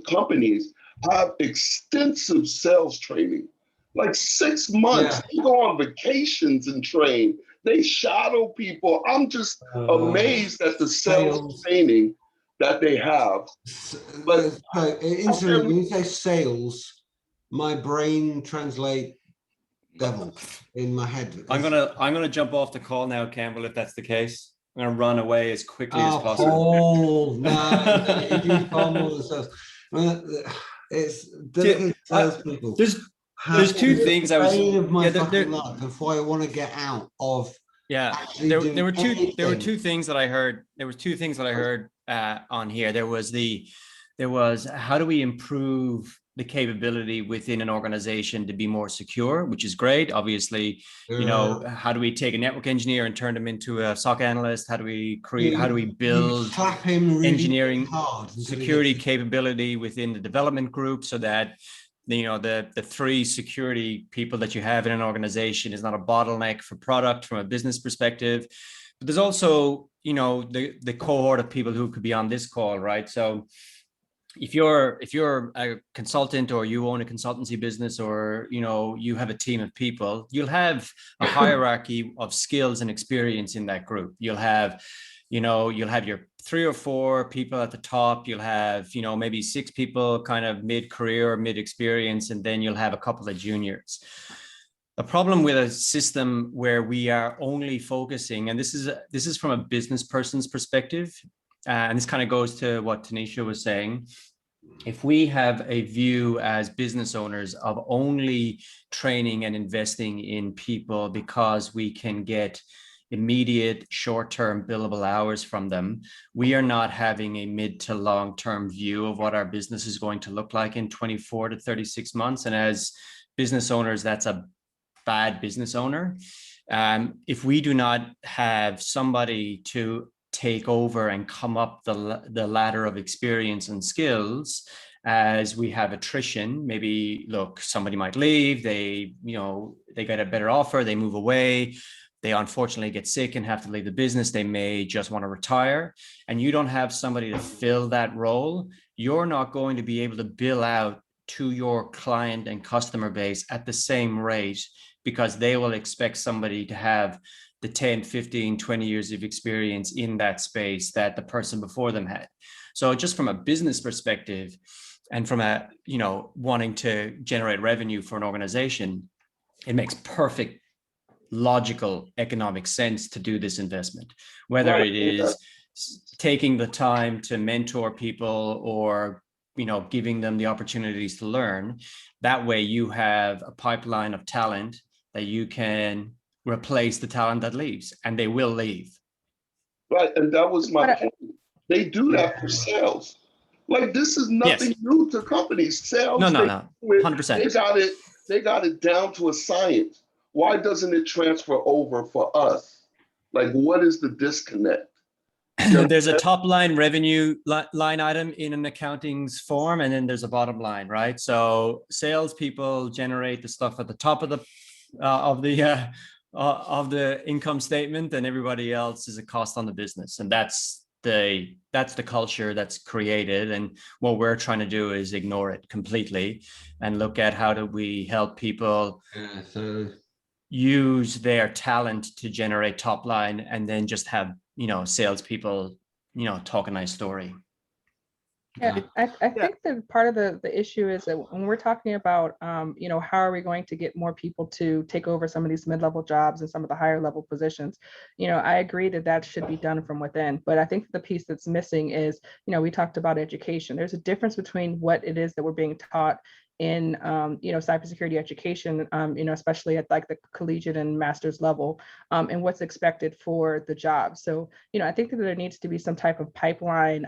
companies have extensive sales training, like 6 months. They go on vacations and train. They shadow people. I'm just amazed at the sales training that they have. But instantly, when you say sales, my brain translates devil in my head. I'm gonna jump off the call now, Campbell, if that's the case. I'm gonna run away as quickly as possible. It's dedicated salespeople. There's two things I was of my fucking life before I want to get out of Yeah, actually there do were two anything. things that I heard. There was two things that I heard on here. There was how do we improve the capability within an organization to be more secure, which is great. Obviously, how do we take a network engineer and turn them into a SOC analyst? How do we create? How do we build slap him really engineering hard security capability within the development group so that the three security people that you have in an organization is not a bottleneck for product from a business perspective. But there's also the cohort of people who could be on this call, right? So if you're a consultant or you own a consultancy business or you have a team of people, you'll have a hierarchy of skills and experience in that group. You'll have your 3 or 4 people at the top. You'll have maybe 6 people kind of mid-career or mid-experience, and then you'll have a couple of juniors. The problem with a system where we are only focusing, and this is from a business person's perspective, and this kind of goes to what Tanisha was saying. If we have a view as business owners of only training and investing in people because we can get immediate short-term billable hours from them, we are not having a mid to long-term view of what our business is going to look like in 24 to 36 months. And as business owners, that's a bad business owner. If we do not have somebody to take over and come up the ladder of experience and skills, as we have attrition, maybe somebody might leave, they get a better offer, they move away, they unfortunately get sick and have to leave the business, they may just want to retire, and you don't have somebody to fill that role, you're not going to be able to bill out to your client and customer base at the same rate, because they will expect somebody to have the 10, 15, 20 years of experience in that space that the person before them had. So just from a business perspective and from a, wanting to generate revenue for an organization, it makes perfect logical economic sense to do this investment, whether it is taking the time to mentor people or giving them the opportunities to learn. That way you have a pipeline of talent that you can replace the talent that leaves, and they will leave. Right, and that was my point. They do that for sales. Like, this is nothing new to companies. Sales, no, 100%. They got it down to a science. Why doesn't it transfer over for us? Like, what is the disconnect? There's a top line revenue line item in an accounting's form, and then there's a bottom line, right? So salespeople generate the stuff at the top of the income statement, and everybody else is a cost on the business, and that's the culture that's created. And what we're trying to do is ignore it completely and look at how do we help people use their talent to generate top line, and then just have salespeople talk a nice story. Yeah, I think that part of the issue is that when we're talking about, how are we going to get more people to take over some of these mid-level jobs and some of the higher level positions, I agree that should be done from within. But I think the piece that's missing is, we talked about education. There's a difference between what it is that we're being taught in cybersecurity education, especially at like the collegiate and master's level, and what's expected for the job. So, I think that there needs to be some type of pipeline,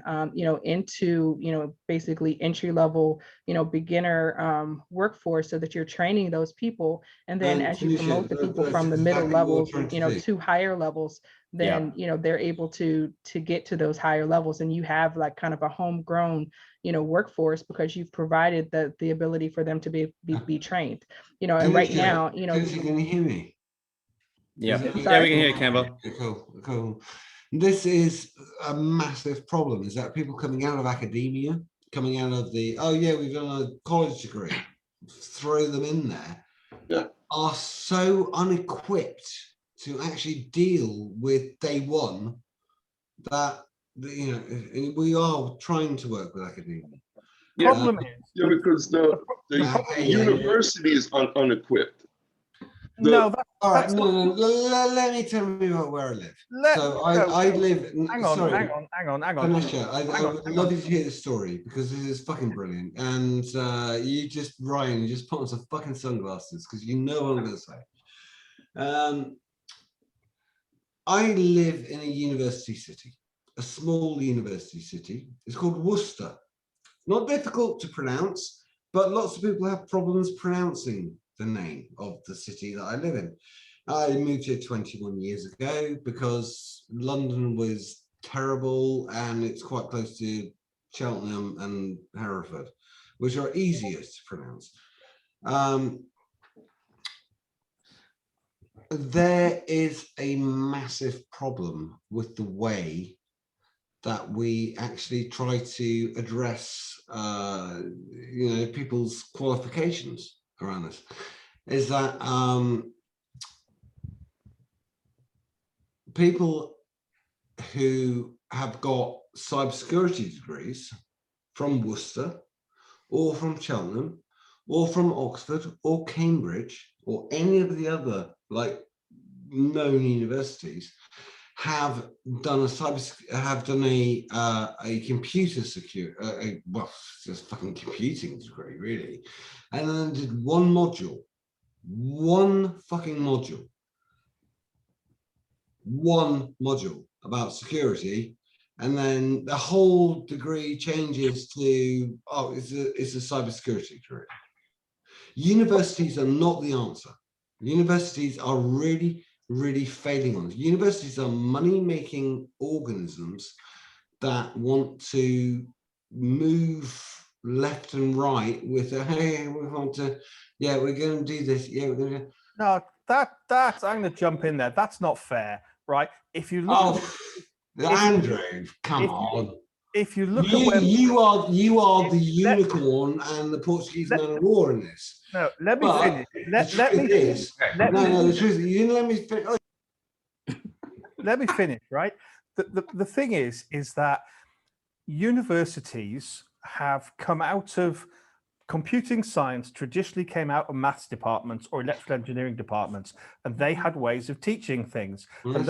into, basically entry level, beginner workforce, so that you're training those people. And then as you promote the people from the middle levels, to higher levels, then, they're able to get to those higher levels, and you have like kind of a homegrown, workforce, because you've provided the ability for them to be trained, and right now, Can you hear me? Yeah, we can hear you, Campbell. Cool. This is a massive problem, is that people coming out of academia, coming out of we've done a college degree, throw them in there, are so unequipped to actually deal with day one that we are trying to work with academia. Problem is, because the university is unequipped. All right, let me tell you where I live. I live. Hang on. Tanisha, I'd love you to hear the story, because this is fucking brilliant. And you just put on some fucking sunglasses, because you know what I'm going to say. I live in a university city, a small university city. It's called Worcester. Not difficult to pronounce, but lots of people have problems pronouncing the name of the city that I live in. I moved here 21 years ago because London was terrible, and it's quite close to Cheltenham and Hereford, which are easier to pronounce. There is a massive problem with the way that we actually try to address, you know, people's qualifications around this. Is that people who have got cybersecurity degrees from Worcester, or from Cheltenham, or from Oxford, or Cambridge, or any of the other like known universities, have done a computer security, well, just fucking computing degree really, and then did one fucking module about security, and then the whole degree changes to, oh, it's a cybersecurity degree. Universities are not the answer. Universities are really failing on this. Universities are money-making organisms that want to move left and right with a, hey, we want to, yeah, we're going to do this, yeah, we're going to. No, that's I'm going to jump in there. That's not fair, right? If you look, Andrew, come on. If you look at when you are the unicorn and the Portuguese man of war in this. No, let me finish. Let me finish, right? The thing is that universities have come out of computing science, traditionally came out of maths departments or electrical engineering departments, and they had ways of teaching things. And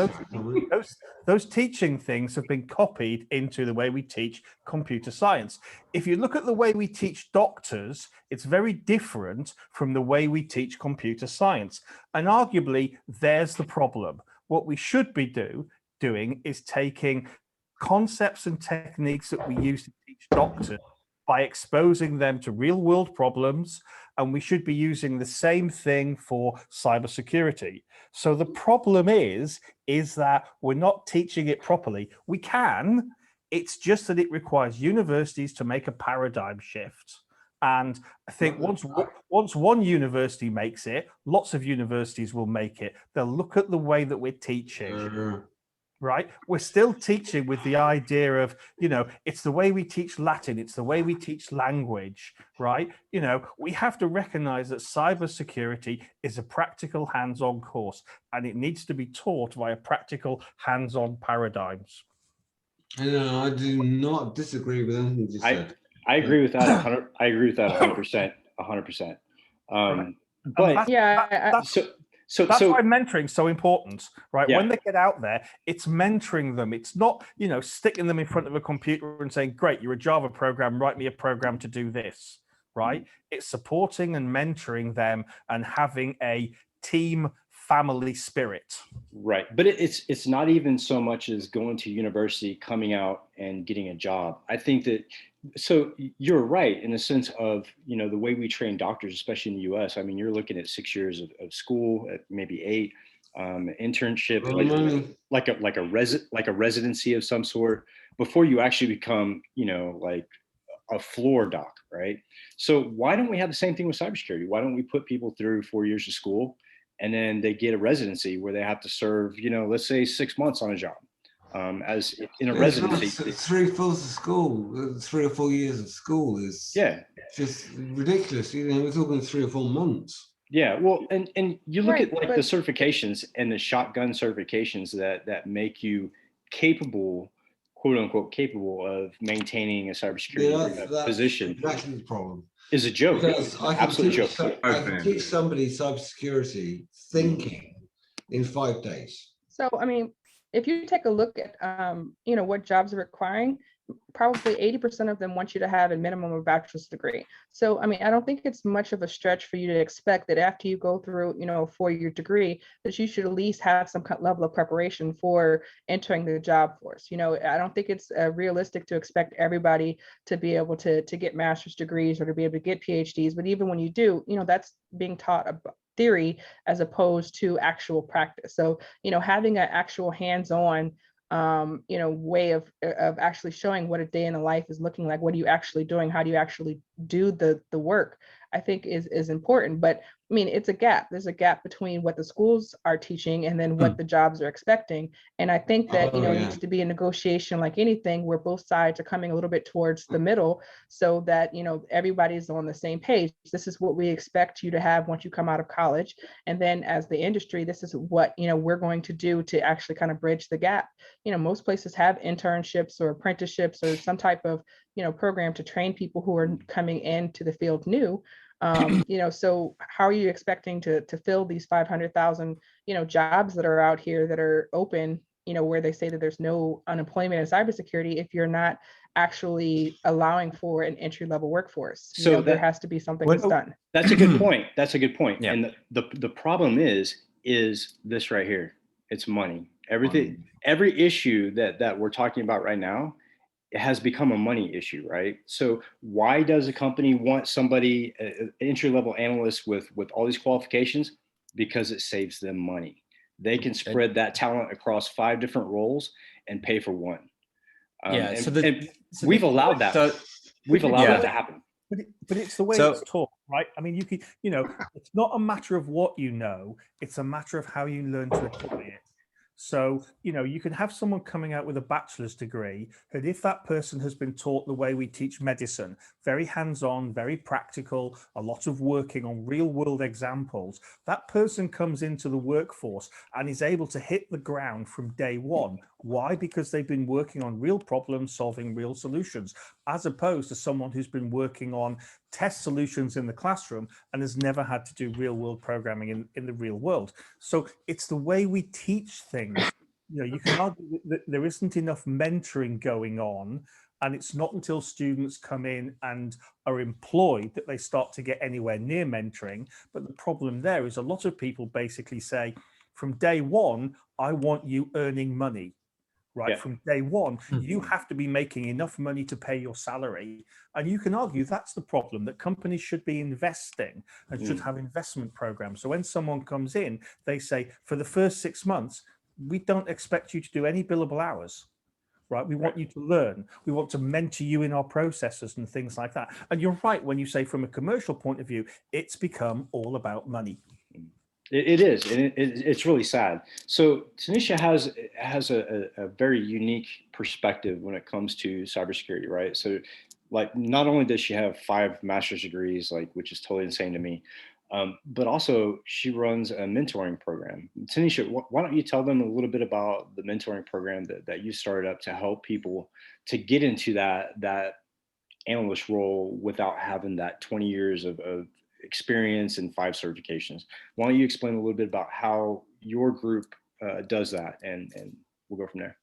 those teaching things have been copied into the way we teach computer science. If you look at the way we teach doctors, it's very different from the way we teach computer science. And arguably, there's the problem. What we should be doing is taking concepts and techniques that we use to teach doctors by exposing them to real world problems, and we should be using the same thing for cybersecurity. So the problem is that we're not teaching it properly. We can, it's just that it requires universities to make a paradigm shift. And I think once one university makes it, lots of universities will make it. They'll look at the way that we're teaching. Right, we're still teaching with the idea of, you know, it's the way we teach Latin, it's the way we teach language, right? You know, we have to recognize that cybersecurity is a practical hands-on course, and it needs to be taught via practical hands-on paradigms. I do not disagree with anything you just said. I agree with that 100. I agree with that 100%. 100%. But yeah, so that's why mentoring's so important, right? Yeah. When they get out there, it's mentoring them. It's not, you know, sticking them in front of a computer and saying, great, you're a Java program, write me a program to do this, right? It's supporting and mentoring them and having a team family spirit. Right. But it's not even so much as going to university, coming out and getting a job. I think that, so you're right in the sense of, you know, the way we train doctors, especially in the US. I mean, you're looking at 6 years of school, at maybe 8, internship, like a residency of some sort before you actually become, you know, like a floor doc, right? So why don't we have the same thing with cybersecurity? Why don't we put people through 4 years of school and then they get a residency where they have to serve, you know, let's say 6 months on a job? As in a residency, 3 years of school, 3 or 4 years of school is just ridiculous. You know, we're talking 3 or 4 months. Yeah, well, and you look at like the certifications and the shotgun certifications that make you capable, quote unquote, capable of maintaining a cybersecurity position. Exactly the problem. Is a joke. Because I can teach somebody cybersecurity thinking in 5 days. So I mean, if you take a look at, you know, what jobs are requiring, probably 80% of them want you to have a minimum of a bachelor's degree. So, I mean, I don't think it's much of a stretch for you to expect that after you go through, you know, a 4-year degree, that you should at least have some level of preparation for entering the job force. You know, I don't think it's realistic to expect everybody to be able to get master's degrees or to be able to get PhDs. But even when you do, you know, that's being taught about theory as opposed to actual practice. So, you know, having an actual hands-on you know, way of actually showing what a day in the life is looking like. What are you actually doing? How do you actually do the work? I think is important. But I mean, it's a gap. There's a gap between what the schools are teaching and then what the jobs are expecting. And I think that, you know, it needs to be a negotiation like anything where both sides are coming a little bit towards the middle so that, you know, everybody's on the same page. This is what we expect you to have once you come out of college. And then as the industry, this is what, you know, we're going to do to actually kind of bridge the gap. You know, most places have internships or apprenticeships or some type of, you know, program to train people who are coming into the field new. You know, so how are you expecting to fill these 500,000, you know, jobs that are out here that are open, you know, where they say that there's no unemployment in cybersecurity if you're not actually allowing for an entry-level workforce? So you know, there has to be something that's done. That's a good point. That's a good point. Yeah. And the problem is this right here. It's money. Everything, every issue that we're talking about right now, it has become a money issue, right? So why does a company want somebody, an entry-level analyst with all these qualifications? Because it saves them money. They can spread that talent across 5 different roles and pay for one. We've allowed that. We've allowed that to happen. But it's the way it's taught, right? I mean, you know, it's not a matter of what you know, it's a matter of how you learn to apply it. So, you know, you can have someone coming out with a bachelor's degree, and if that person has been taught the way we teach medicine, very hands-on, very practical, a lot of working on real-world examples, that person comes into the workforce and is able to hit the ground from day one. Why? Because they've been working on real problems, solving real solutions, as opposed to someone who's been working on test solutions in the classroom and has never had to do real world programming in the real world. So it's the way we teach things. You know, you can argue that there isn't enough mentoring going on, and it's not until students come in and are employed that they start to get anywhere near mentoring. But the problem there is a lot of people basically say, from day one, I want you earning money. Right, yeah. From day one, you have to be making enough money to pay your salary. And you can argue that's the problem, that companies should be investing and should have investment programs. So when someone comes in, they say, for the first 6 months, we don't expect you to do any billable hours. Right, we want you to learn. We want to mentor you in our processes and things like that. And you're right when you say from a commercial point of view, it's become all about money. It is, and it's really sad. So Tanisha has a very unique perspective when it comes to cybersecurity, right? So, like, not only does she have 5 master's degrees, like, which is totally insane to me, but also she runs a mentoring program. Tanisha, why don't you tell them a little bit about the mentoring program that you started up to help people to get into that analyst role without having that 20 years of experience and 5 certifications. Why don't you explain a little bit about how your group does that, and we'll go from there.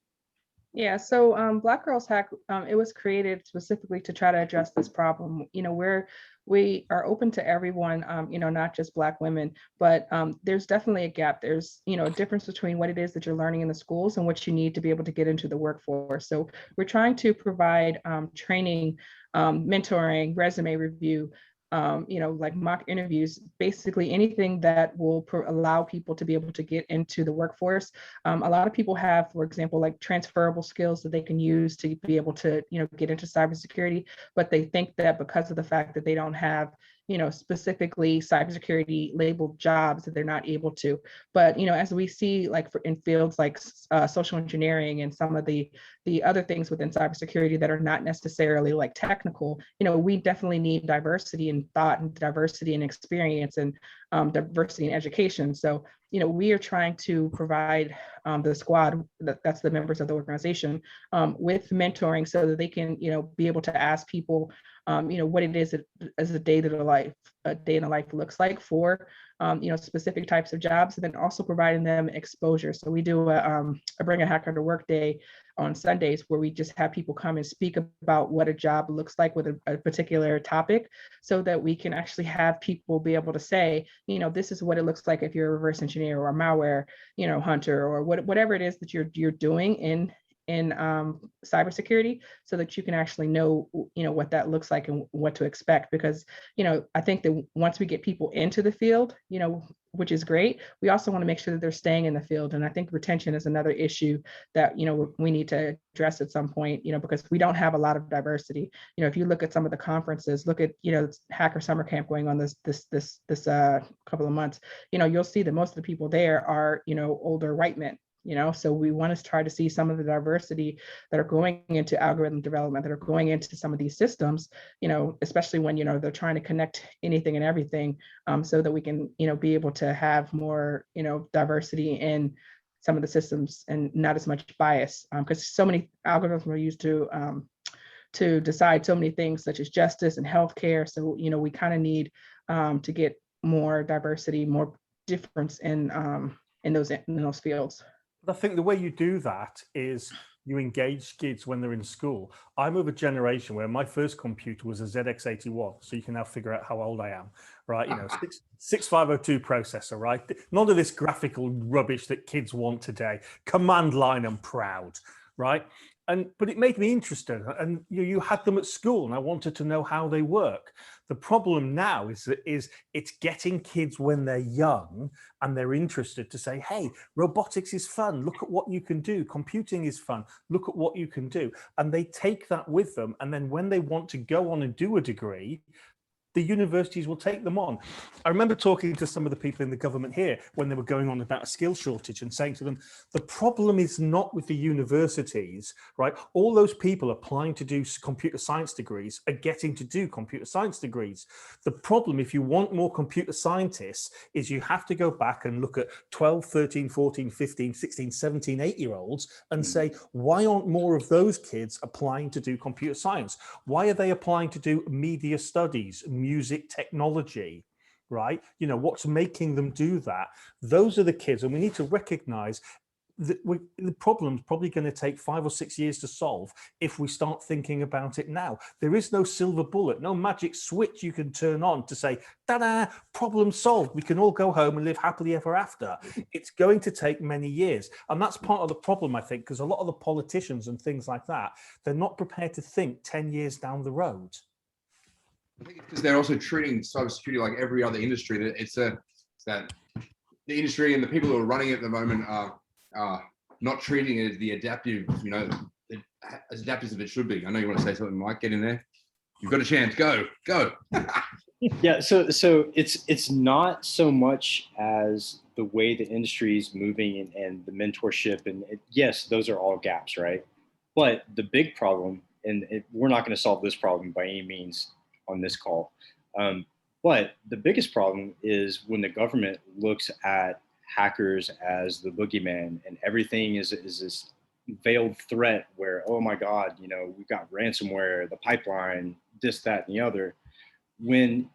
Yeah, so Black Girls Hack, it was created specifically to try to address this problem. You know, we are open to everyone, you know, not just Black women, but there's definitely a gap. There's, you know, a difference between what it is that you're learning in the schools and what you need to be able to get into the workforce. So we're trying to provide training, mentoring, resume review, you know, like mock interviews, basically anything that will allow people to be able to get into the workforce. A lot of people have, for example, like transferable skills that they can use to be able to, you know, get into cybersecurity, but they think that because of the fact that they don't have, you know, specifically cybersecurity labeled jobs, that they're not able to. But, you know, as we see, like in fields like social engineering and some of the other things within cybersecurity that are not necessarily like technical, you know, we definitely need diversity in thought and diversity in experience and diversity in education. So, you know, we are trying to provide the squad, that's the members of the organization, with mentoring so that they can, you know, be able to ask people what it is as a day in the life looks like for specific types of jobs, and then also providing them exposure. So we do a Bring a Hacker to Work day on Sundays, where we just have people come and speak about what a job looks like with a particular topic, so that we can actually have people be able to say, this is what it looks like if you're a reverse engineer or a malware, hunter, or whatever it is that you're doing in cybersecurity, so that you can actually know, what that looks like and what to expect. Because, I think that once we get people into the field, which is great, we also want to make sure that they're staying in the field. And I think retention is another issue that, we need to address at some point, because we don't have a lot of diversity. If you look at some of the conferences, look at, Hacker Summer Camp going on this couple of months, you'll see that most of the people there are, older white men. So we want to try to see some of the diversity that are going into algorithm development, that are going into some of these systems, especially when, they're trying to connect anything and everything, so that we can, be able to have more, diversity in some of the systems and not as much bias, because so many algorithms are used to decide so many things, such as justice and healthcare. So, we kind of need to get more diversity, more difference in those fields. I think the way you do that is you engage kids when they're in school. I'm of a generation where my first computer was a ZX81, so you can now figure out how old I am, right? 6502 processor, right? None of this graphical rubbish that kids want today. Command line and proud, right? But it made me interested, and you had them at school, and I wanted to know how they work. The problem now is it's getting kids when they're young and they're interested to say, hey, robotics is fun. Look at what you can do. Computing is fun. Look at what you can do. And they take that with them. And then when they want to go on and do a degree, the universities will take them on. I remember talking to some of the people in the government here when they were going on about a skill shortage and saying to them, the problem is not with the universities, right? All those people applying to do computer science degrees are getting to do computer science degrees. The problem, if you want more computer scientists, is you have to go back and look at 12, 13, 14, 15, 16, 17, 8-year-olds and say, why aren't more of those kids applying to do computer science? Why are they applying to do media studies, music technology, right? What's making them do that? Those are the kids, and we need to recognize that the problem's probably going to take 5 or 6 years to solve if we start thinking about it now. There is no silver bullet, no magic switch you can turn on to say, ta-da, problem solved. We can all go home and live happily ever after. It's going to take many years. And that's part of the problem, I think, because a lot of the politicians and things like that, they're not prepared to think 10 years down the road. I think it's because they're also treating cybersecurity like every other industry. It's that the industry and the people who are running it at the moment are not treating it as the adaptive, as adaptive as it should be. I know you want to say something, Mike. Get in there. You've got a chance. Go. Yeah. So it's not so much as the way the industry is moving and the mentorship, and yes, those are all gaps, right? But the big problem, and we're not going to solve this problem by any means on this call. But the biggest problem is when the government looks at hackers as the boogeyman, and everything is this veiled threat where, oh my God, we've got ransomware, the pipeline, this, that, and the other. When,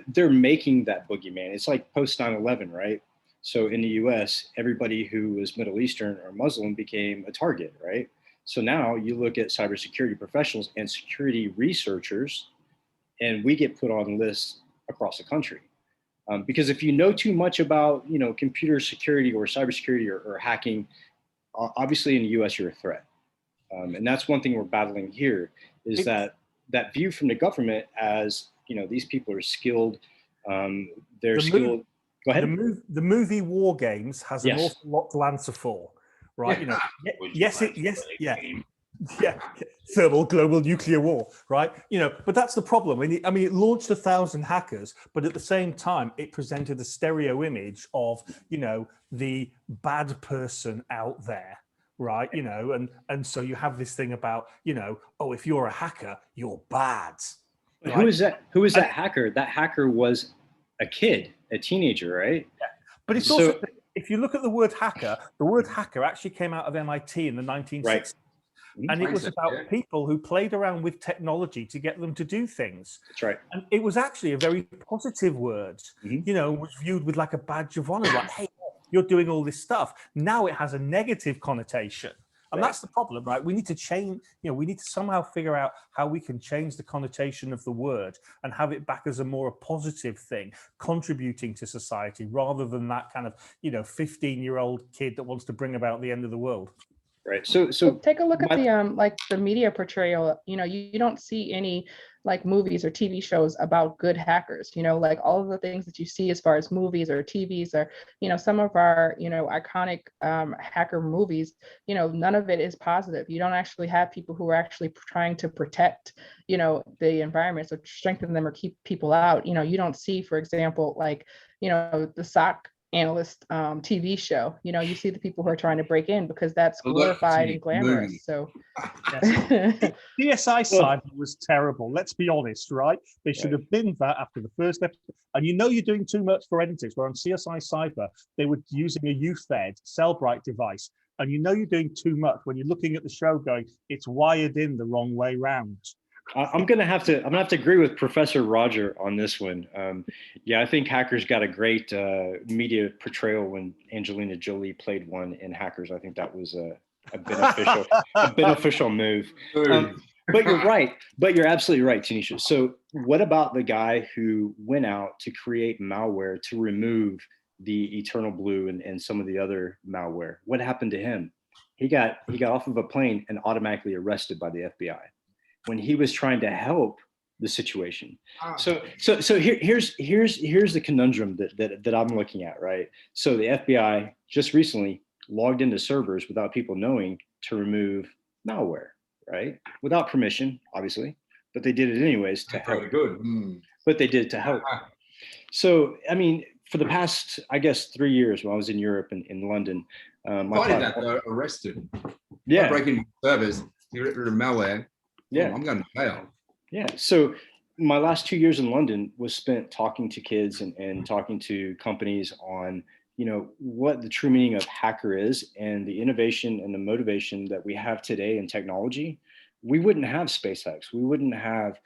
they're making that boogeyman. It's like post 9/11, right? So in the US, everybody who was Middle Eastern or Muslim became a target, right? So now you look at cybersecurity professionals and security researchers, and we get put on lists across the country. Because if you know too much about, computer security or cybersecurity or hacking, obviously in the US, you're a threat. And that's one thing we're battling here is that view from the government as, these people are skilled, they're skilled. Go ahead. The movie War Games has an awful lot to answer for, right? Yeah, thermal global nuclear war, right? But that's the problem. I mean, it launched 1,000 hackers, but at the same time, it presented a stereo image of, the bad person out there, right? And so you have this thing about, oh, if you're a hacker, you're bad. Right? Who is that? Who is that hacker? That hacker was a kid, a teenager, right? Yeah. But it's also, if you look at the word hacker actually came out of MIT in the 1960s. Right. And it was Mindset, about yeah. people who played around with technology to get them to do things. That's right. And it was actually a very positive word, Mhm. you know, was viewed with like a badge of honor, like, hey, you're doing all this stuff. Now it has a negative connotation. And Right. that's the problem, right? We need to change, you know, we need to somehow figure out how we can change the connotation of the word and have it back as a more positive thing, contributing to society rather than that kind of, you know, 15-year-old kid that wants to bring about the end of the world. Right. So take a look at the like the media portrayal. You know, you don't see any like movies or TV shows about good hackers. You know, like all of the things that you see as far as movies or TVs or, you know, some of our, you know, iconic hacker movies, you know, none of it is positive. You don't actually have people who are actually trying to protect, you know, the environment, so strengthen them or keep people out. You know, you don't see, for example, like, you know, the SOC analyst TV show. You know, you see the people who are trying to break in because that's glorified and glamorous. So DSI Cyber was terrible. Let's be honest, right? They should have been that after the first episode. And you know you're doing too much forensics. Where on CSI Cyber, they were using a UFED Cellbrite device. And you know you're doing too much when you're looking at the show going, it's wired in the wrong way round. I'm gonna have to agree with Professor Roger on this one. Yeah, I think Hackers got a great media portrayal when Angelina Jolie played one in Hackers. I think that was a beneficial move. But you're right. But you're absolutely right, Tanisha. So what about the guy who went out to create malware to remove the Eternal Blue and some of the other malware? What happened to him? He got off of a plane and automatically arrested by the FBI when he was trying to help the situation. So here's the conundrum that I'm looking at, right? So the FBI just recently logged into servers without people knowing to remove malware, right? Without permission, obviously, but they did it anyways to help. Good. But they did it to help. So, I mean, for the past, I guess, 3 years when I was in Europe and in London, Why did that though? Arrested? Yeah, Breaking servers, get rid of malware. Yeah, I'm going to jail. Yeah. So my last 2 years in London was spent talking to kids and talking to companies on, you know, what the true meaning of hacker is and the innovation and the motivation that we have today in technology. We wouldn't have SpaceX. We wouldn't have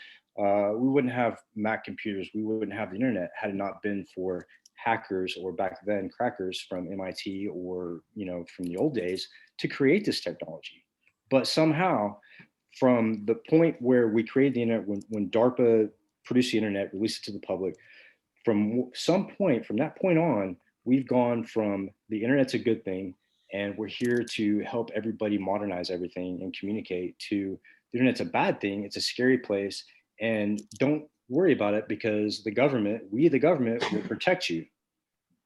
Mac computers. We wouldn't have the internet had it not been for hackers, or back then crackers from MIT, or, you know, from the old days, to create this technology. But somehow, from the point where we created the internet, when DARPA produced the internet, released it to the public, from that point on, we've gone from the internet's a good thing and we're here to help everybody modernize everything and communicate, to the internet's a bad thing, it's a scary place, and don't worry about it because the government will protect you.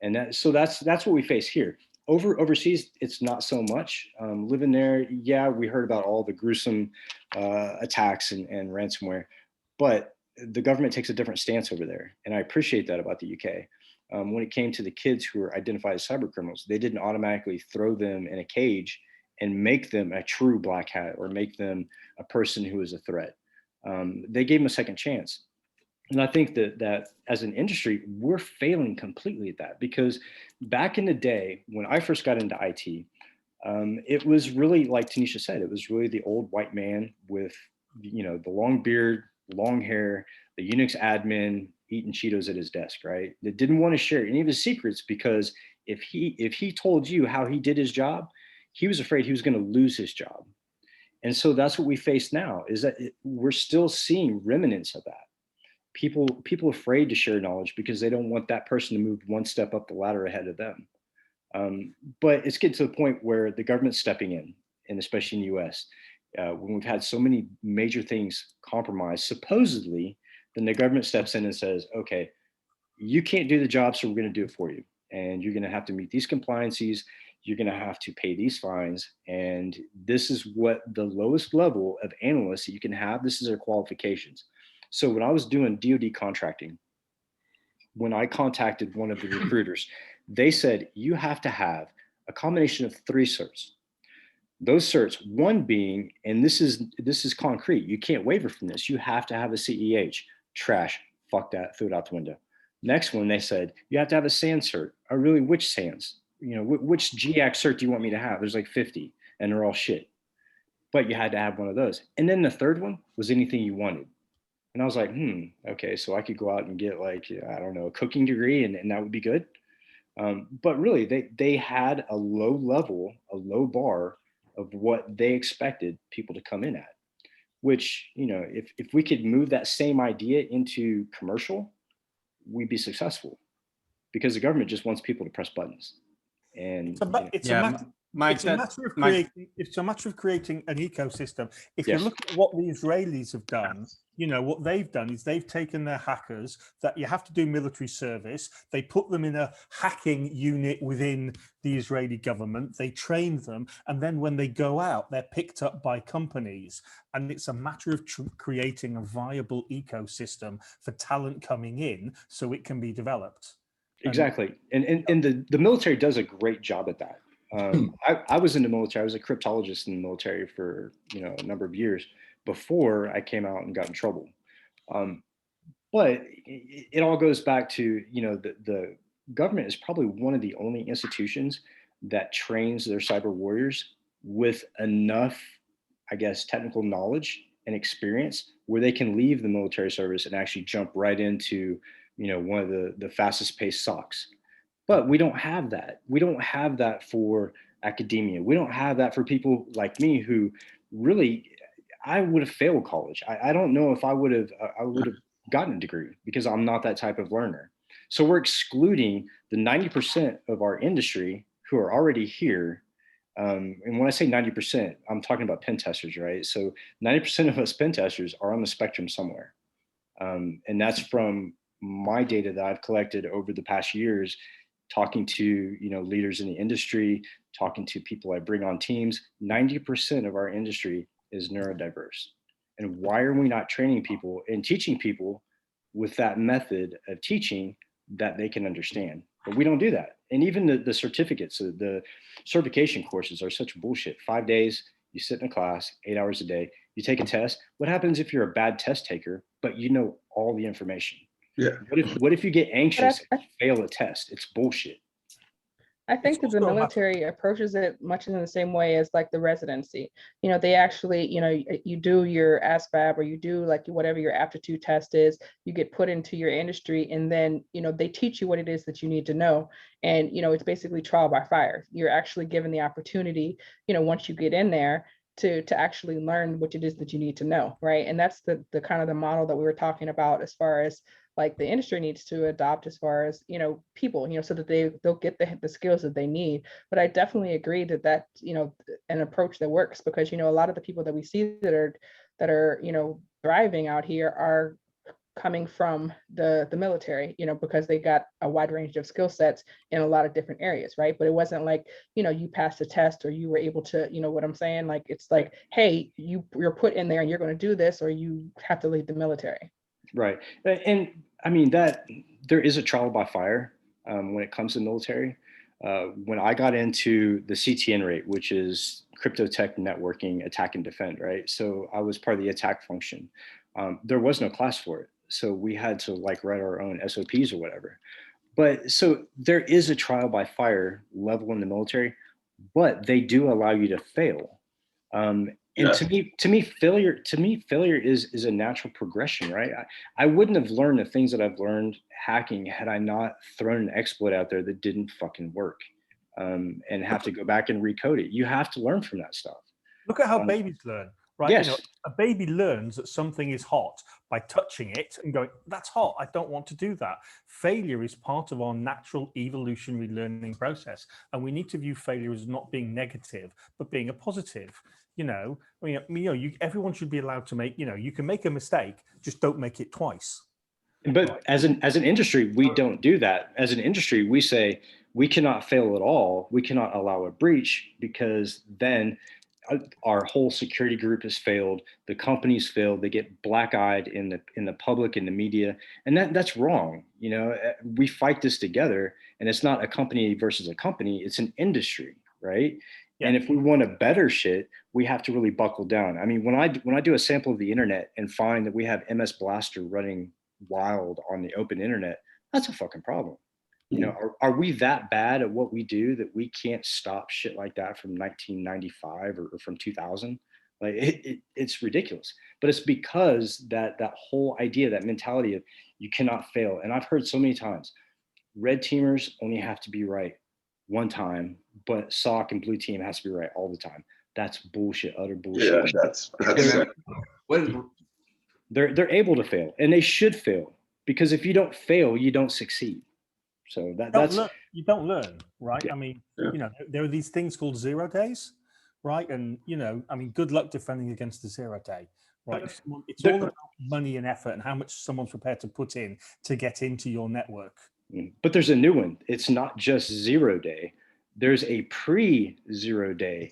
And that's what we face here. Overseas, it's not so much. Living there, yeah, we heard about all the gruesome attacks and ransomware, but the government takes a different stance over there. And I appreciate that about the UK. When it came to the kids who were identified as cyber criminals, they didn't automatically throw them in a cage and make them a true black hat or make them a person who is a threat. They gave them a second chance. And I think that as an industry, we're failing completely at that, because back in the day, when I first got into IT, it was really, like Tanisha said, it was really the old white man with, you know, the long beard, long hair, the Unix admin eating Cheetos at his desk, right? That didn't want to share any of his secrets, because if he told you how he did his job, he was afraid he was going to lose his job. And so that's what we face now, is that we're still seeing remnants of that. People afraid to share knowledge because they don't want that person to move one step up the ladder ahead of them. But it's getting to the point where the government's stepping in, and especially in the US, when we've had so many major things compromised, supposedly, then the government steps in and says, okay, you can't do the job, so we're going to do it for you. And you're going to have to meet these compliances. You're going to have to pay these fines. And this is what the lowest level of analysts that you can have. This is their qualifications. So when I was doing DoD contracting, when I contacted one of the recruiters, they said, you have to have a combination of 3 certs. Those certs, one being, and this is concrete, you can't waver from this, you have to have a CEH. Trash, fuck that, threw it out the window. Next one, they said, you have to have a SANS cert. Or really, which SANS? You know, which GIAC cert do you want me to have? There's like 50, and they're all shit. but you had to have one of those. And then the third one was anything you wanted. And I was like, okay, so I could go out and get like, I don't know, a cooking degree and that would be good. But really, they had a low level, a low bar of what they expected people to come in at, which, if we could move that same idea into commercial, we'd be successful because the government just wants people to press buttons. And it's a matter of creating an ecosystem. If you look at what the Israelis have done, what they've done is they've taken their hackers that you have to do military service. They put them in a hacking unit within the Israeli government. They train them. And then when they go out, they're picked up by companies. And it's a matter of creating a viable ecosystem for talent coming in so it can be developed. Exactly. And the military does a great job at that. I was in the military. I was a cryptologist in the military for a number of years before I came out and got in trouble. But it all goes back to the government is probably one of the only institutions that trains their cyber warriors with enough, I guess, technical knowledge and experience where they can leave the military service and actually jump right into one of the fastest paced SOCs. But we don't have that. We don't have that for academia. We don't have that for people like me who really, I would have failed college. I don't know if I would have gotten a degree because I'm not that type of learner. So we're excluding the 90% of our industry who are already here. And when I say 90%, I'm talking about pen testers, right? So 90% of us pen testers are on the spectrum somewhere. And that's from my data that I've collected over the past years, talking to leaders in the industry, talking to people I bring on teams. 90% of our industry is neurodiverse. And why are we not training people and teaching people with that method of teaching that they can understand? But we don't do that. And even the certificates, the certification courses are such bullshit. 5 days, you sit in a class, 8 hours a day, you take a test. What happens if you're a bad test taker, but you know all the information? Yeah. What if you get anxious and fail a test? It's bullshit. I think that the military approaches it much in the same way as like the residency. They actually, you do your ASVAB or you do like whatever your aptitude test is, you get put into your industry and then, they teach you what it is that you need to know. And, it's basically trial by fire. You're actually given the opportunity, once you get in there to actually learn what it is that you need to know, right? And that's the kind of the model that we were talking about as far as like the industry needs to adopt as far as people so that they'll get the skills that they need. But I definitely agree that an approach that works, because a lot of the people that we see that are thriving out here are coming from the military, because they got a wide range of skill sets in a lot of different areas, right? But it wasn't like you passed a test or you were able to, what I'm saying, like it's like, hey, you're put in there and you're going to do this or you have to leave the military. Right. And I mean that there is a trial by fire when it comes to military. When I got into the CTN rate, which is crypto tech networking, attack and defend, right? So I was part of the attack function. There was no class for it. So we had to like write our own SOPs or whatever. But so there is a trial by fire level in the military, but they do allow you to fail. And to me, failure is a natural progression, right? I wouldn't have learned the things that I've learned hacking had I not thrown an exploit out there that didn't fucking work, and have to go back and recode it. You have to learn from that stuff. Look at how babies learn, right? Yes. A baby learns that something is hot by touching it and going, that's hot, I don't want to do that. Failure is part of our natural evolutionary learning process. And we need to view failure as not being negative, but being a positive. Everyone should be allowed to make, you can make a mistake, just don't make it twice. But as an industry, we don't do that. As an industry, we say we cannot fail at all. We cannot allow a breach, because then our whole security group has failed. The company's failed. They get black-eyed in the public, in the media, and that's wrong. We fight this together, and it's not a company versus a company. It's an industry, right? Yeah. And if we want to better shit, we have to really buckle down. I mean, when I do a sample of the internet and find that we have MS Blaster running wild on the open internet, that's a fucking problem. Are we that bad at what we do that we can't stop shit like that from 1995 or from 2000? Like it's ridiculous, but it's because that whole idea, that mentality of you cannot fail. And I've heard so many times, red teamers only have to be right one time, but SOC and blue team has to be right all the time. That's bullshit, utter bullshit. Yeah, that's They're able to fail, and they should fail, because if you don't fail, you don't succeed. So that's you don't learn, right? Yeah. I mean, Yeah. you know, there are these things called 0 days, right? And you know, I mean, good luck defending against the 0 day, right? It's all about money and effort and how much someone's prepared to put in to get into your network. But there's a new one. It's not just 0 day. There's a pre-0 day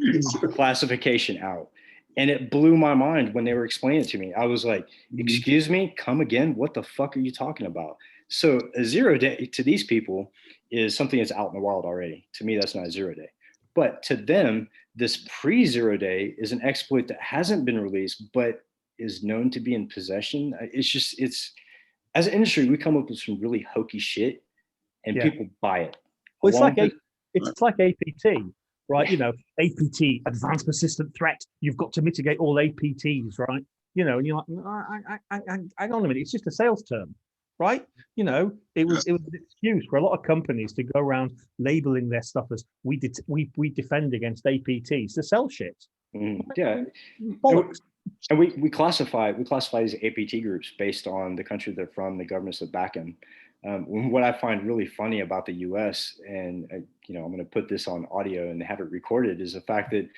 classification out. And it blew my mind when they were explaining it to me. I was like, excuse me, come again? What the fuck are you talking about? So a 0 day to these people is something that's out in the wild already. To me, that's not a 0 day. But to them, this pre-0 day is an exploit that hasn't been released, but is known to be in possession. It's as an industry, we come up with some really hokey shit, and people buy it. Well, it's like APT, right? You know, APT, advanced persistent threat. You've got to mitigate all APTs, right? You know, and you're like, hang on a minute, it's just a sales term, right? You know, it was an excuse for a lot of companies to go around labeling their stuff as we defend against APTs to sell shit. Yeah. Bollocks. And we classify these APT groups based on the country they're from, the governments that back them. What I find really funny about the U.S., and you know, I'm going to put this on audio and have it recorded, is the fact that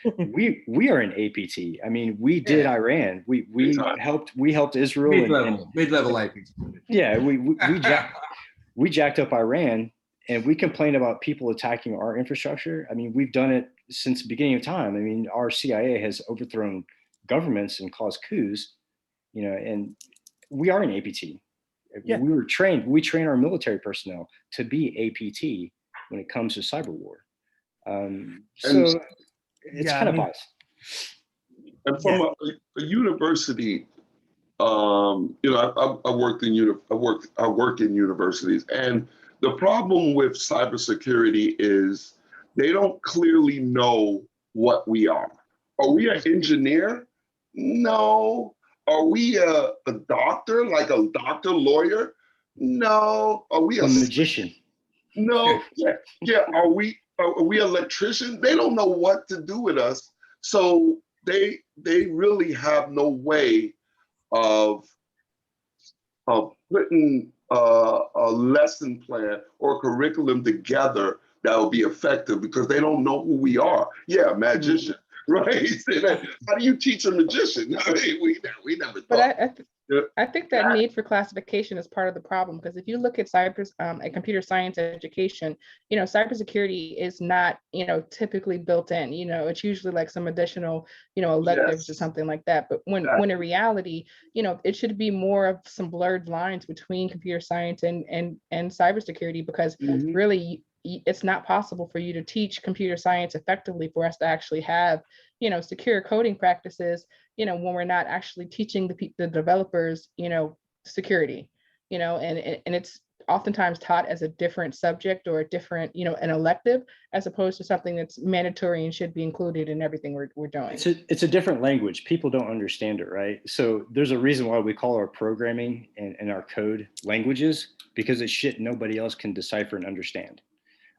we are an APT. I mean, we did Iran. We helped Israel. Mid-level APT. Yeah, we jacked up Iran, and we complain about people attacking our infrastructure. I mean, we've done it since the beginning of time. I mean, our CIA has overthrown governments and caused coups, you know, and we are an APT. Yeah. We train our military personnel to be APT when it comes to cyber war. So it's kind of biased. And from a university, you know, I work in universities, and the problem with cybersecurity is they don't clearly know what we are. Are we an engineer? No. Are we a doctor, like a doctor, lawyer? No. Are we a magician? No. Yeah. Are we electrician? They don't know what to do with us. So they really have no way of putting a lesson plan or curriculum together that will be effective, because they don't know who we are. Yeah, magician. Right? How do you teach a magician? I mean, we never thought. But I think that need for classification is part of the problem, because if you look at computer science education, you know, cybersecurity is not, you know, typically built in. You know, it's usually like some additional, you know, electives or something like that. But when in reality, you know, it should be more of some blurred lines between computer science and cybersecurity, because really, it's not possible for you to teach computer science effectively for us to actually have, you know, secure coding practices, you know, when we're not actually teaching the developers, you know, security, you know, and it's oftentimes taught as a different subject or a different, you know, an elective, as opposed to something that's mandatory and should be included in everything we're doing. It's a different language. People don't understand it, right? So there's a reason why we call our programming and our code languages, because it's shit nobody else can decipher and understand.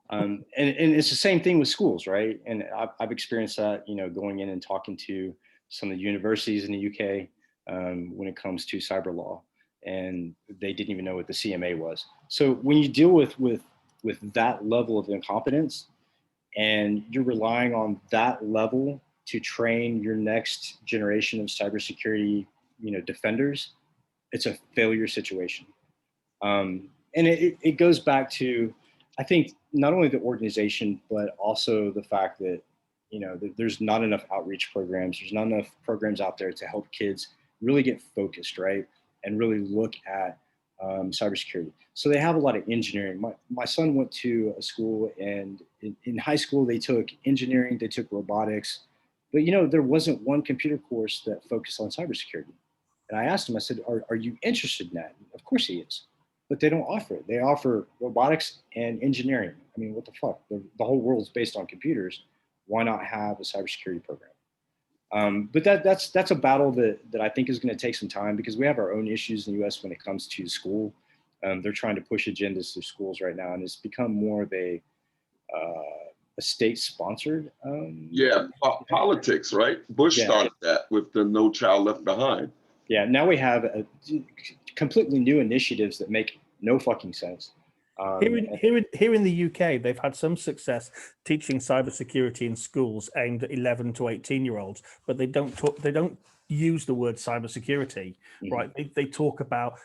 And it's the same thing with schools, right? And I've experienced that, you know, going in and talking to some of the universities in the UK when it comes to cyber law, and they didn't even know what the CMA was. So when you deal with that level of incompetence, and you're relying on that level to train your next generation of cybersecurity, you know, defenders, it's a failure situation. And it goes back to, I think, not only the organization, but also the fact that, you know, there's not enough outreach programs. There's not enough programs out there to help kids really get focused, right? And really look at cybersecurity. So they have a lot of engineering. My son went to a school, and in high school, they took engineering, they took robotics, but, you know, there wasn't one computer course that focused on cybersecurity. And I asked him, I said, are you interested in that? Of course he is. But they don't offer it. They offer robotics and engineering. I mean, what the fuck? The whole world's based on computers. Why not have a cybersecurity program? But that's a battle that I think is going to take some time, because we have our own issues in the U.S. when it comes to school. They're trying to push agendas through schools right now, and it's become more of a state-sponsored. Politics, right? Bush started that with the No Child Left Behind. Yeah, now we have completely new initiatives that make no fucking sense. Here in the UK, they've had some success teaching cybersecurity in schools aimed at 11 to 18-year-olds, but they don't use the word cybersecurity, right? They talk about,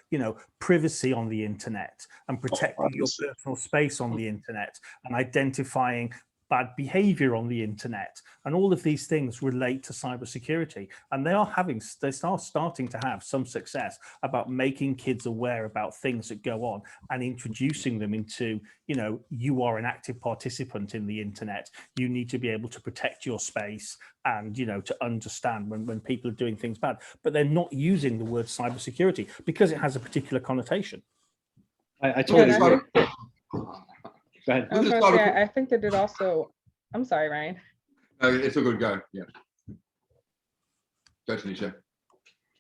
privacy on the internet and protecting your personal space on the internet and identifying bad behavior on the internet, and all of these things relate to cybersecurity, and they are starting to have some success about making kids aware about things that go on and introducing them into, you are an active participant in the internet. You need to be able to protect your space and, to understand when people are doing things bad, but they're not using the word cybersecurity because it has a particular connotation. I totally agree. Go ahead. I was going to say, I think that it also, I'm sorry, Ryan. It's a good go. Yeah. Go, Tanisha.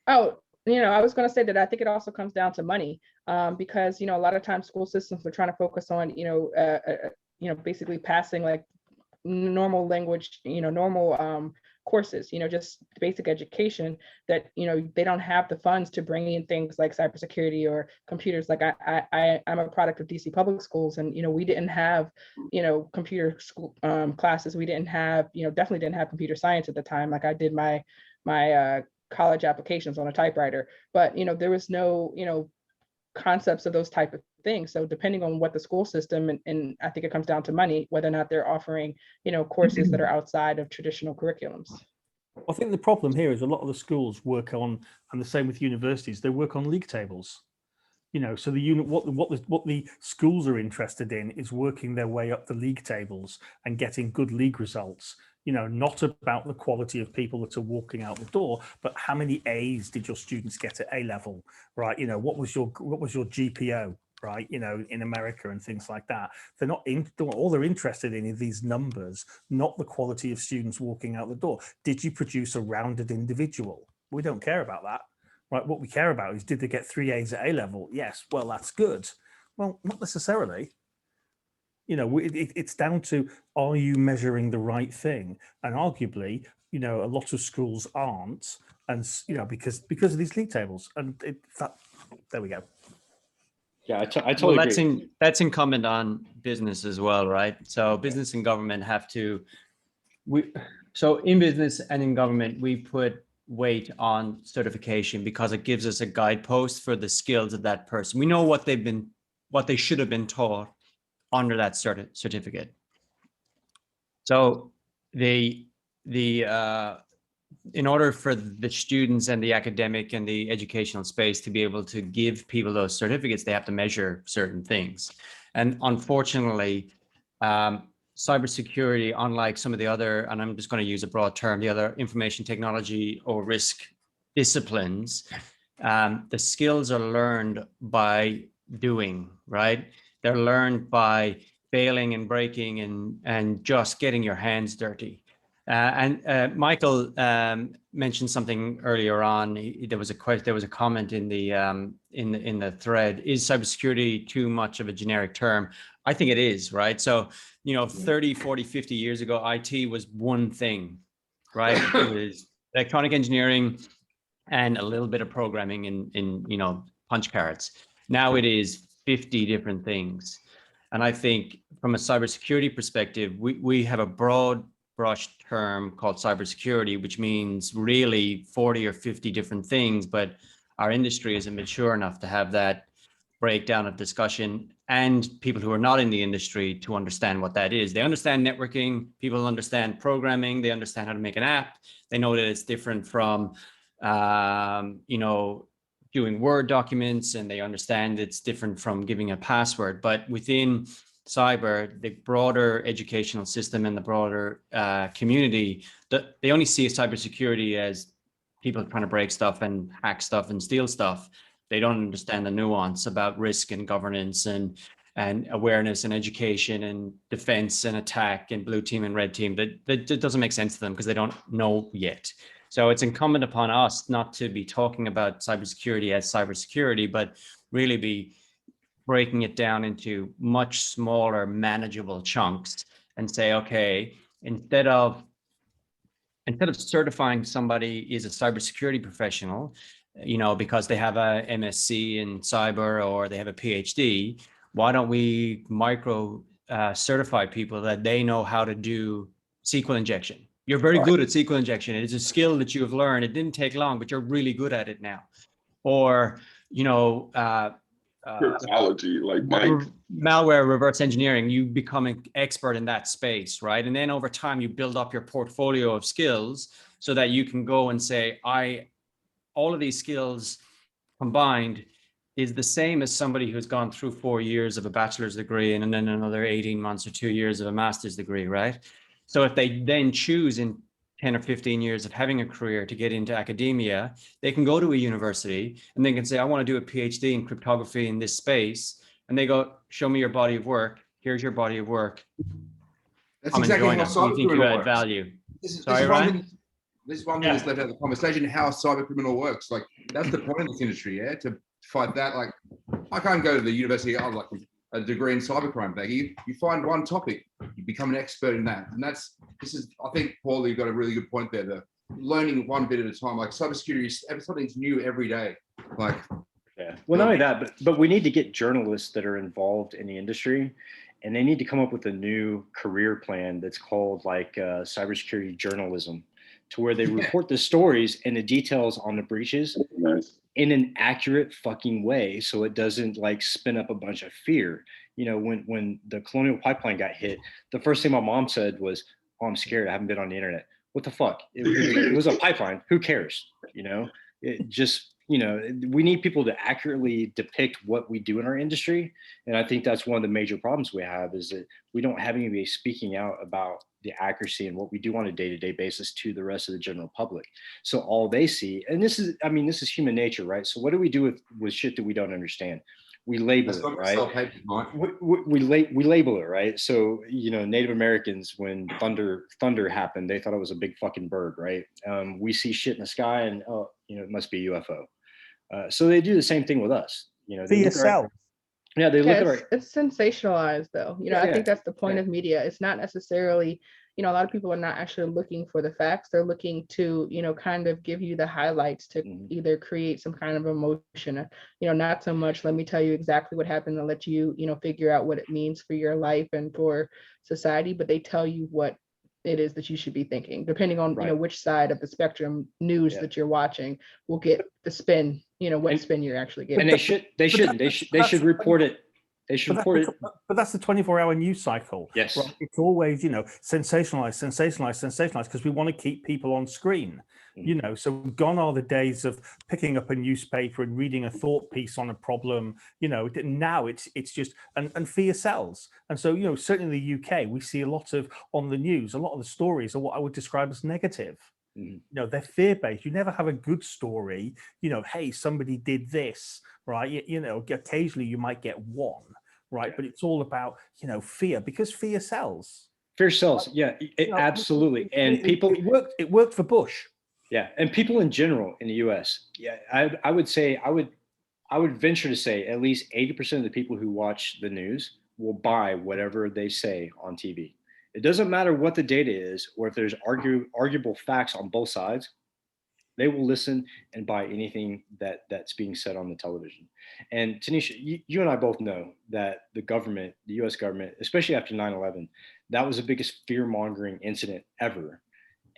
Oh, I was going to say that I think it also comes down to money, because, a lot of times school systems are trying to focus on, basically passing like normal language, normal courses, just basic education that, they don't have the funds to bring in things like cybersecurity or computers. Like I'm a product of DC public schools, and, we didn't have, computer school classes. We didn't have, definitely didn't have computer science at the time. Like I did my college applications on a typewriter, but, there was no, concepts of those type of things. So depending on what the school system, and I think it comes down to money, whether or not they're offering, courses that are outside of traditional curriculums. I think the problem here is a lot of the schools work on, and the same with universities, they work on league tables. So the unit, what the schools are interested in is working their way up the league tables and getting good league results. Not about the quality of people that are walking out the door, but how many A's did your students get at A level, right? What was your GPO, right? In America and things like that. They're not all they're interested in these numbers, not the quality of students walking out the door. Did you produce a rounded individual? We don't care about that. Right, what we care about is, did they get 3 A's at A level? Yes, well, that's good. Well, not necessarily. It's down to, are you measuring the right thing? And arguably, a lot of schools aren't, and because of these league tables. And there we go. Yeah, I totally agree. That's incumbent on business as well, right? So business and government have to. So in business and in government, we put weight on certification because it gives us a guidepost for the skills of that person. We know what they should have been taught under that certificate. So in order for the students and the academic and the educational space to be able to give people those certificates, they have to measure certain things. And unfortunately, cybersecurity, unlike some of the other, and I'm just going to use a broad term, the other information technology or risk disciplines, the skills are learned by doing, right? They're learned by failing and breaking and just getting your hands dirty. And Michael mentioned something earlier on. There was a comment in the thread. Is cybersecurity too much of a generic term? I think it is, right? So, 30, 40, 50 years ago, IT was one thing, right? It was electronic engineering and a little bit of programming in punch cards. Now it is 50 different things. And I think from a cybersecurity perspective, we have a broad brush term called cybersecurity, which means really 40 or 50 different things, but our industry isn't mature enough to have that breakdown of discussion and people who are not in the industry to understand what that is. They understand networking, people understand programming, they understand how to make an app. They know that it's different from, doing Word documents, and they understand it's different from giving a password. But within cyber, the broader educational system and the broader community, they only see cybersecurity as people trying to break stuff and hack stuff and steal stuff. They don't understand the nuance about risk and governance and and awareness and education and defense and attack and blue team and red team. That doesn't make sense to them because they don't know yet. So it's incumbent upon us not to be talking about cybersecurity as cybersecurity, but really be breaking it down into much smaller, manageable chunks and say, okay, instead of certifying somebody is a cybersecurity professional, because they have a MSc in cyber or they have a PhD, why don't we micro certify people that they know how to do SQL injection? You're very good at SQL injection. It is a skill that you have learned. It didn't take long, but you're really good at it now. Or, cryptology, like Mike. Malware reverse engineering, you become an expert in that space, right? And then over time, you build up your portfolio of skills so that you can go and say, all of these skills combined is the same as somebody who's gone through 4 years of a bachelor's degree and then another 18 months or 2 years of a master's degree, right? So if they then choose in 10 or 15 years of having a career to get into academia, they can go to a university and they can say, I want to do a PhD in cryptography in this space. And they go, show me your body of work. Here's your body of work. That's exactly how cybercriminal works. Value. This is one thing that's left out of the conversation, how cybercriminal works. Like, that's the point of this industry, yeah, to fight that. Like, I can't go to the university, I like a degree in cybercrime, Baggy. You find one topic, you become an expert in that. And I think, Paul, you've got a really good point there. The learning one bit at a time, like cybersecurity, something's new every day. Like, yeah. Well, not only that, but we need to get journalists that are involved in the industry, and they need to come up with a new career plan that's called like cybersecurity journalism, to where they report the stories and the details on the breaches in an accurate fucking way, so it doesn't like spin up a bunch of fear. When the Colonial Pipeline got hit, the first thing my mom said was, "Oh, I'm scared. I haven't been on the internet." What the fuck? It was a pipeline. Who cares? It just, we need people to accurately depict what we do in our industry. And I think that's one of the major problems we have, is that we don't have anybody speaking out about the accuracy and what we do on a day-to-day basis to the rest of the general public. So all they see, and this is human nature, right? So what do we do with shit that we don't understand? We label it, right? We label it, right? So, Native Americans, when thunder happened, they thought it was a big fucking bird, right? We see shit in the sky and, it must be a UFO. So they do the same thing with us. For yourself. It's sensationalized, though. I think that's the point of media. It's not necessarily, a lot of people are not actually looking for the facts. They're looking to, kind of give you the highlights to either create some kind of emotion, not so much, let me tell you exactly what happened and let you, figure out what it means for your life and for society, but they tell you what it is that you should be thinking, depending on, which side of the spectrum news that you're watching will get the spin, what spin you're actually getting. And they should report it. They should report it. But that's the 24-hour news cycle. Yes. Right? It's always, sensationalize, because we want to keep people on screen. So gone are the days of picking up a newspaper and reading a thought piece on a problem. Now it's just, and fear sells. And so, certainly in the UK, we see a lot of, on the news, a lot of the stories are what I would describe as negative. They're fear-based. You never have a good story, hey, somebody did this, right? Occasionally you might get one, right? But it's all about, fear, because fear sells. Fear sells. Yeah, absolutely. And it worked for Bush. Yeah, and people in general in the U.S. Yeah, I would say, I would venture to say at least 80% of the people who watch the news will buy whatever they say on TV. It doesn't matter what the data is, or if there's arguable facts on both sides. They will listen and buy anything that's being said on the television. And Tanisha, you and I both know that the government, the U.S. government, especially after 9/11, that was the biggest fear-mongering incident ever.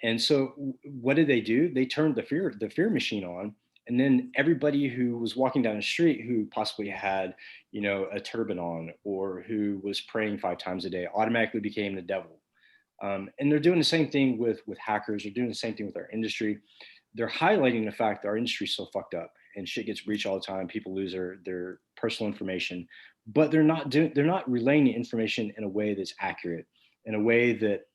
And so what did they do? They turned the fear machine on, and then everybody who was walking down the street who possibly had, a turban on or who was praying 5 times a day automatically became the devil. And they're doing the same thing with hackers. They're doing the same thing with our industry. They're highlighting the fact that our industry is so fucked up and shit gets breached all the time. People lose their personal information, but they're not relaying the information in a way that's accurate, in a way that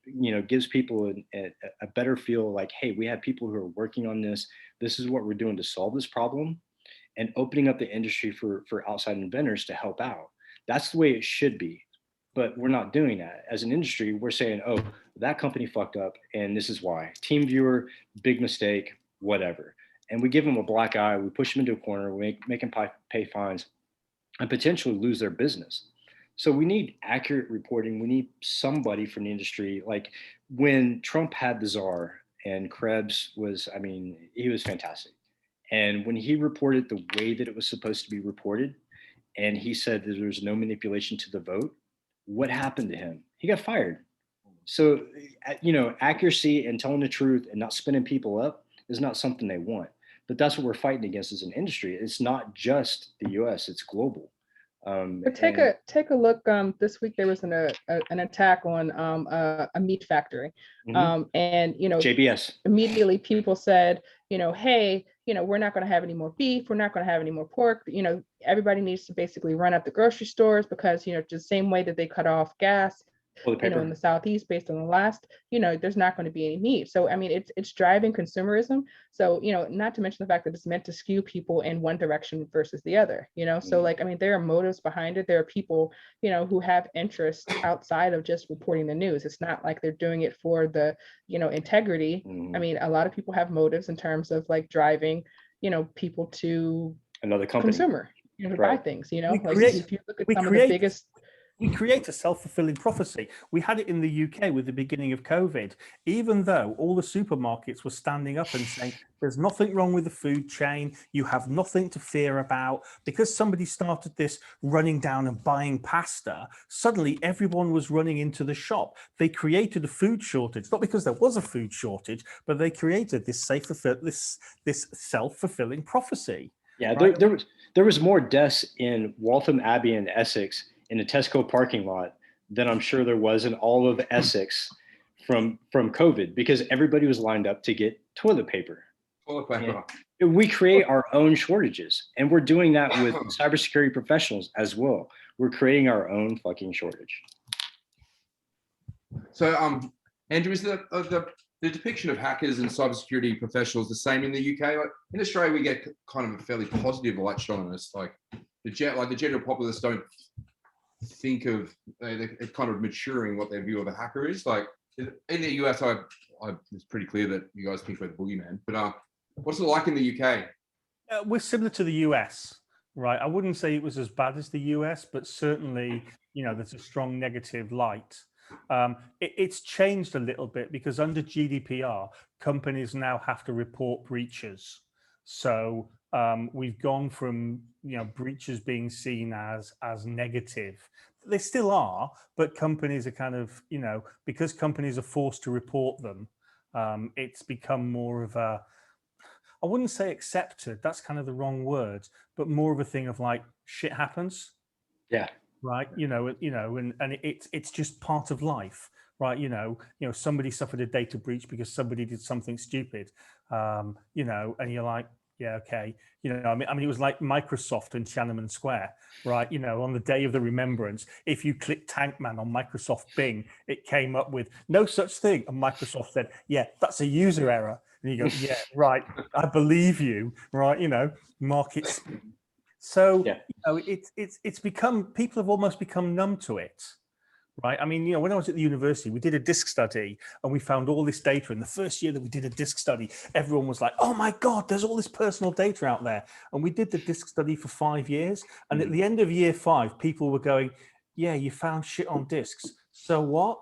gives people a better feel like, hey, we have people who are working on this. This is what we're doing to solve this problem, and opening up the industry for outside inventors to help out. That's the way it should be. But we're not doing that. As an industry, we're saying, oh, that company fucked up and this is why. Team viewer, big mistake, whatever. And we give them a black eye, we push them into a corner, we make them pay fines and potentially lose their business. So we need accurate reporting. We need somebody from the industry. Like when Trump had the czar and Krebs was, I mean, he was fantastic. And when he reported the way that it was supposed to be reported, and he said that there was no manipulation to the vote, what happened to him? He got fired. So, you know, accuracy and telling the truth and not spinning people up is not something they want. But that's what we're fighting against as an industry. It's not just the U.S., it's global. But take a look. This week there was an attack on a meat factory, and you know, JBS. Immediately people said, you know, hey, you know, we're not going to have any more beef. We're not going to have any more pork. You know, everybody needs to basically run up the grocery stores because, you know, just the same way that they cut off gas, you know, in the Southeast based on the last, you know, there's not going to be any meat. So, I mean, it's driving consumerism. So, you know, not to mention the fact that it's meant to skew people in one direction versus the other, you know? So like, I mean, there are motives behind it. There are people, you know, who have interests outside of just reporting the news. It's not like they're doing it for the, you know, integrity. I mean, a lot of people have motives in terms of like driving, you know, people to another company, consumer, you know, to buy things, you know, like if you look at some of the biggest. We create a self-fulfilling prophecy. We had it in the UK with the beginning of COVID, even though all the supermarkets were standing up and saying, there's nothing wrong with the food chain. You have nothing to fear about. Because somebody started this running down and buying pasta, suddenly everyone was running into the shop. They created a food shortage, not because there was a food shortage, but they created this self-fulfilling prophecy. Yeah, right? there was more deaths in Waltham Abbey in Essex in a Tesco parking lot than I'm sure there was in all of Essex from COVID, because everybody was lined up to get toilet paper. And we create our own shortages, and we're doing that with cybersecurity professionals as well. We're creating our own fucking shortage. So, Andrew, is the depiction of hackers and cybersecurity professionals the same in the UK? Like in Australia, we get kind of a fairly positive light shone on us. Like the general populace don't think of they're kind of maturing what their view of a hacker is. Like in the US, it's pretty clear that you guys think we're the boogeyman. But what's it like in the UK? We're similar to the US, right? I wouldn't say it was as bad as the US, but certainly, you know, there's a strong negative light. It's changed a little bit because under GDPR, companies now have to report breaches. So we've gone from, you know, breaches being seen as negative. They still are, but companies are kind of, you know, because companies are forced to report them, it's become more of a, I wouldn't say accepted, that's kind of the wrong word, but more of a thing of like, shit happens. Yeah. Right. You know, and it's just part of life. Right. You know, somebody suffered a data breach because somebody did something stupid, you know, and you're like, yeah, okay. You know, I mean, it was like Microsoft and Tiananmen Square, right? You know, on the day of the remembrance, if you click Tankman on Microsoft Bing, it came up with no such thing. And Microsoft said, yeah, that's a user error. And you go, yeah, right. I believe you, right? You know, markets. So, yeah. You know, it's become, people have almost become numb to it. Right. I mean, you know, when I was at the university, we did a disk study and we found all this data. In the first year that we did a disk study, everyone was like, oh my God, there's all this personal data out there. And we did the disk study for 5 years. And at the end of year 5, people were going, yeah, you found shit on disks. So what?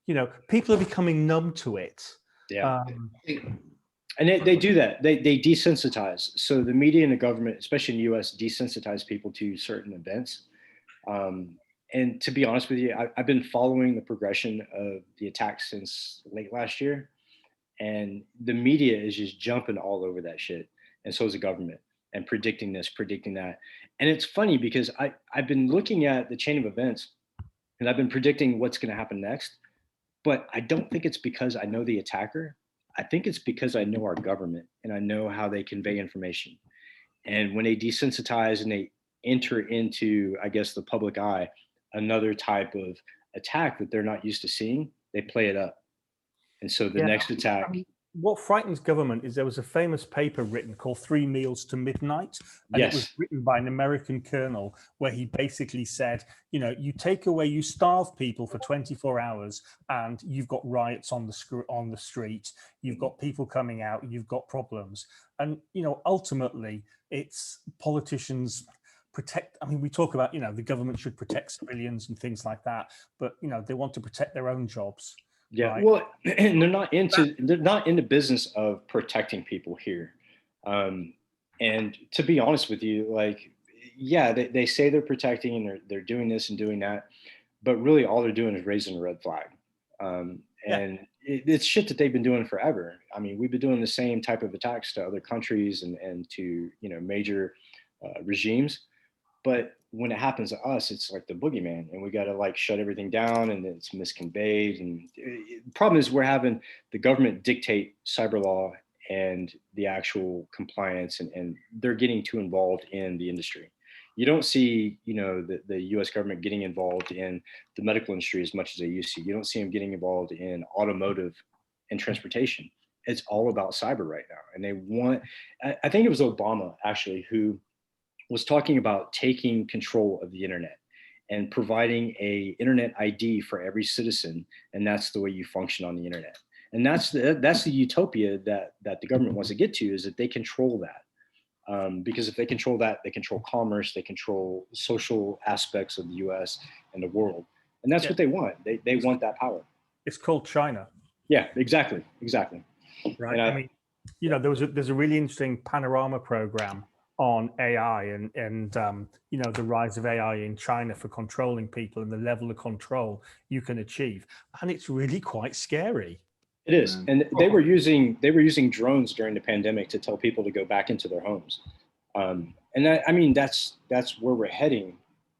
You know, people are becoming numb to it. Yeah. And they do that. They desensitize. So the media and the government, especially in the US, desensitize people to certain events. And to be honest with you, I've been following the progression of the attack since late last year. And the media is just jumping all over that shit. And so is the government, and predicting this, predicting that. And it's funny because I've been looking at the chain of events and I've been predicting what's going to happen next. But I don't think it's because I know the attacker. I think it's because I know our government and I know how they convey information. And when they desensitize and they enter into, I guess, the public eye, another type of attack that they're not used to seeing, they play it up. And so the next attack what frightens government is there was a famous paper written called 3 Meals to Midnight, and it was Yes. written by an American colonel where he basically said, you starve people for 24 hours and you've got riots on the street, you've got people coming out, you've got problems. And, ultimately it's politicians we talk about, the government should protect civilians and things like that, but, they want to protect their own jobs. Yeah, right? well, and they're not in the business of protecting people here. And to be honest with you, like, yeah, they say they're protecting and they're doing this and doing that, but really all they're doing is raising a red flag. And it's shit that they've been doing forever. I mean, we've been doing the same type of attacks to other countries and to, major regimes. But when it happens to us, it's like the boogeyman, and we got to like shut everything down, and it's misconveyed. And the problem is we're having the government dictate cyber law and the actual compliance, and they're getting too involved in the industry. You don't see, the U.S. government getting involved in the medical industry as much as they used to. You don't see them getting involved in automotive and transportation. It's all about cyber right now, and they want. I think it was Obama actually who was talking about taking control of the internet and providing a internet ID for every citizen, and that's the way you function on the internet. And that's the utopia that the government wants to get to, is that they control that. Because if they control that, they control commerce, they control social aspects of the U.S. and the world, and that's what they want. They want that power. It's called China. Yeah, exactly. Right. I mean, there's a really interesting Panorama program on AI and the rise of AI in China for controlling people and the level of control you can achieve, and it's really quite scary. It is, and they were using drones during the pandemic to tell people to go back into their homes, and that's where we're heading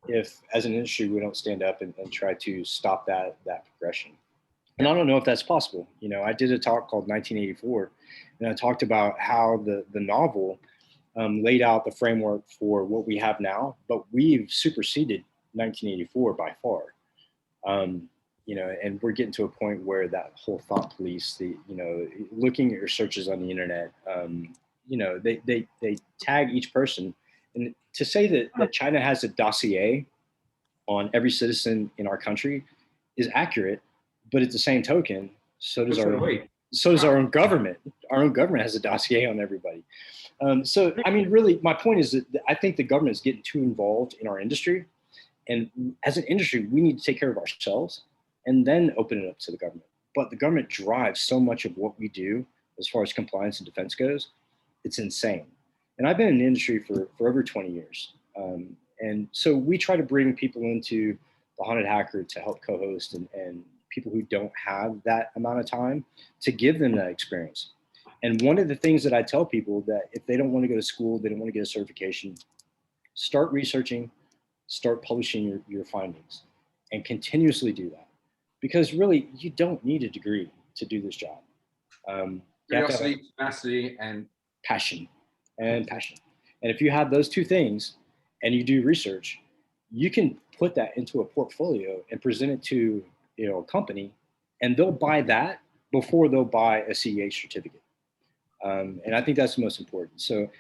if, as an industry, we don't stand up and try to stop that progression. And I don't know if that's possible. I did a talk called 1984, and I talked about how the novel laid out the framework for what we have now, but we've superseded 1984 by far. And we're getting to a point where that whole thought police, looking at your searches on the internet, they tag each person. And to say that China has a dossier on every citizen in our country is accurate, but at the same token, so does our own government. Our own government has a dossier on everybody. So, I mean, really, my point is that I think the government is getting too involved in our industry. And as an industry, we need to take care of ourselves and then open it up to the government. But the government drives so much of what we do as far as compliance and defense goes. It's insane. And I've been in the industry for over 20 years. And so we try to bring people into the Haunted Hacker to help co-host and people who don't have that amount of time to give them that experience. And one of the things that I tell people, that if they don't want to go to school, they don't want to get a certification, start researching, start publishing your findings, and continuously do that. Because really, you don't need a degree to do this job. Curiosity, tenacity, and passion. And if you have those two things and you do research, you can put that into a portfolio and present it to a company, and they'll buy that before they'll buy a CEH certificate. And I think that's the most important. So,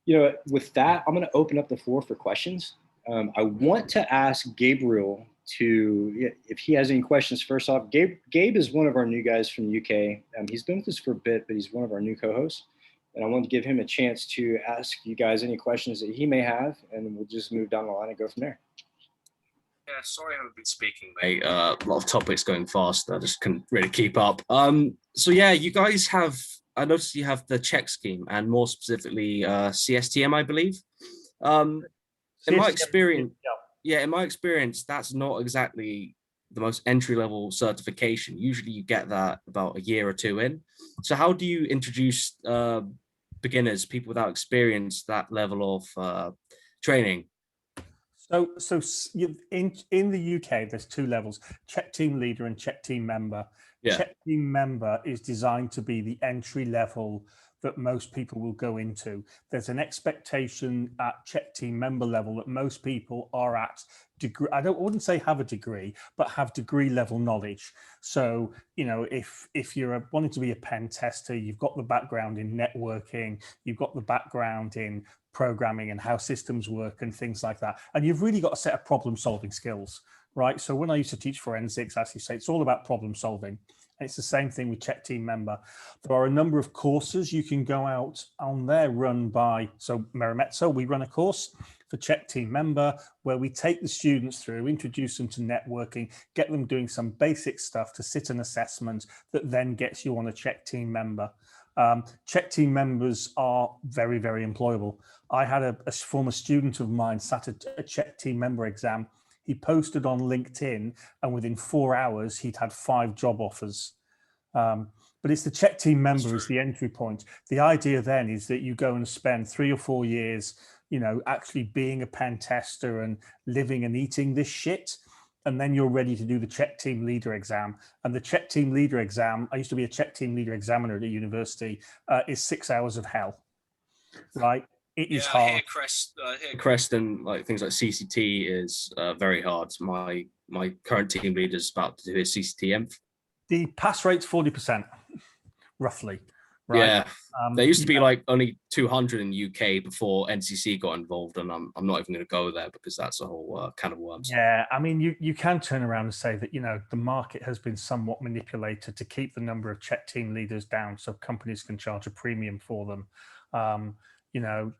with that, I'm going to open up the floor for questions. I want to ask Gabriel if he has any questions. First off, Gabe is one of our new guys from the UK. He's been with us for a bit, but he's one of our new co-hosts. And I want to give him a chance to ask you guys any questions that he may have, and we'll just move down the line and go from there. Yeah, sorry I haven't been speaking, mate. A lot of topics going fast. I just couldn't really keep up. So yeah, you guys have, I noticed you have the check scheme, and more specifically CSTM, I believe. In my experience, in my experience, that's not exactly the most entry-level certification. Usually you get that about a year or two in. So how do you introduce beginners, people without experience, that level of training? So in the UK, there's two levels: check team leader and check team member. Yeah. Check team member is designed to be the entry level that most people will go into. There's an expectation at check team member level that most people are at degree. I wouldn't say have a degree, but have degree level knowledge. So, you know, if you're wanting to be a pen tester, you've got the background in networking, you've got the background in programming and how systems work and things like that. And you've really got a set of problem solving skills, right? So when I used to teach forensics, as you say, it's all about problem solving. And it's the same thing with check team member. There are a number of courses you can go out on there run by, so Merimetso, we run a course for check team member where we take the students through, introduce them to networking, get them doing some basic stuff to sit an assessment that then gets you on a check team member. Check team members are very, very employable. I had a former student of mine sat at a check team member exam. He posted on LinkedIn and within 4 hours, he'd had 5 job offers. But it's the check team member is the entry point. The idea then is that you go and spend 3 or 4 years, you know, actually being a pen tester and living and eating this shit. And then you're ready to do the check team leader exam. And the check team leader exam, I used to be a check team leader examiner at a university, is 6 hours of hell, right? It is hard. I hear Crest and like things like CCT is very hard. My current team leader is about to do his CCTM. The pass rate's 40%, roughly. Right? Yeah, there used to be like only 200 in the UK before NCC got involved, and I'm not even going to go there because that's a whole can of worms. Yeah, I mean, you can turn around and say that, you know, the market has been somewhat manipulated to keep the number of check team leaders down so companies can charge a premium for them. You know,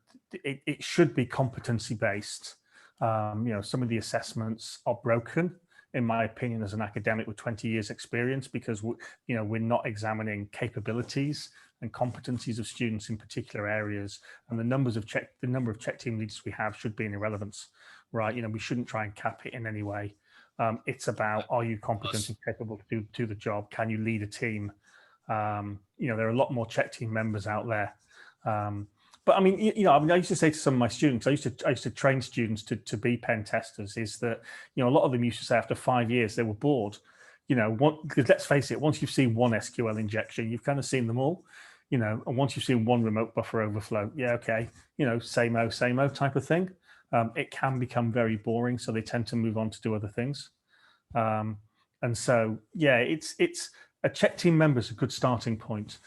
it should be competency based. You know, some of the assessments are broken, in my opinion, as an academic with 20 years experience, because you know, we're not examining capabilities and competencies of students in particular areas, and the number of check team leaders we have should be an irrelevance, right? You know, we shouldn't try and cap it in any way. It's about, are you competent and capable to do the job? Can you lead a team? You know, there are a lot more check team members out there. But I mean, you know, I used to say to some of my students, I used to train students to be pen testers, is that, you know, a lot of them used to say after 5 years they were bored. You know, because let's face it, once you've seen one SQL injection, you've kind of seen them all. You know, and once you've seen one remote buffer overflow, yeah, okay, you know, same-o type of thing. It can become very boring, so they tend to move on to do other things. And so, yeah, it's a check team member is a good starting point.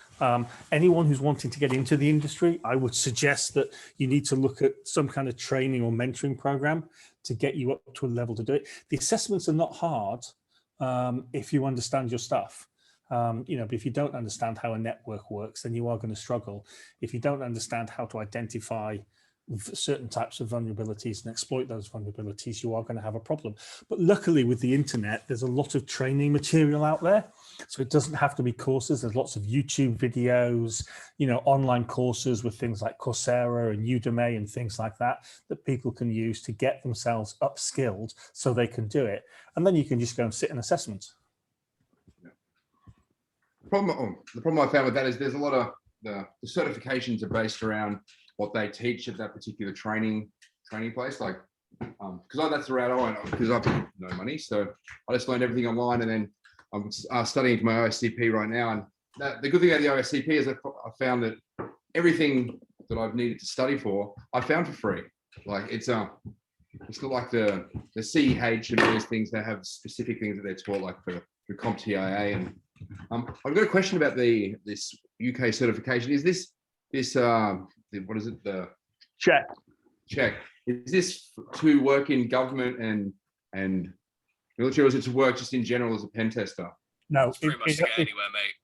Anyone who's wanting to get into the industry, I would suggest that you need to look at some kind of training or mentoring program to get you up to a level to do it. The assessments are not hard if you understand your stuff. You know, but if you don't understand how a network works, then you are going to struggle. If you don't understand how to identify certain types of vulnerabilities and exploit those vulnerabilities, you are going to have a problem. But luckily with the internet, there's a lot of training material out there. So it doesn't have to be courses. There's lots of YouTube videos, you know, online courses with things like Coursera and Udemy and things like that people can use to get themselves upskilled so they can do it. And then you can just go and sit in assessments. The problem I found with that is there's a lot of the certifications are based around what they teach at that particular training place. Like, because that's the route I went, because I've no money, so I just learned everything online, and then I'm studying for my OSCP right now. And the good thing about the OSCP is I found that everything that I've needed to study for, I found for free. Like it's not like the CEH and all these things. They have specific things that they're taught, like for CompTIA. And I've got a question about this UK certification. Is this what is it? The check. Is this to work in government and military, or is it to work just in general as a pen tester? No, It's pretty much to get anywhere, mate.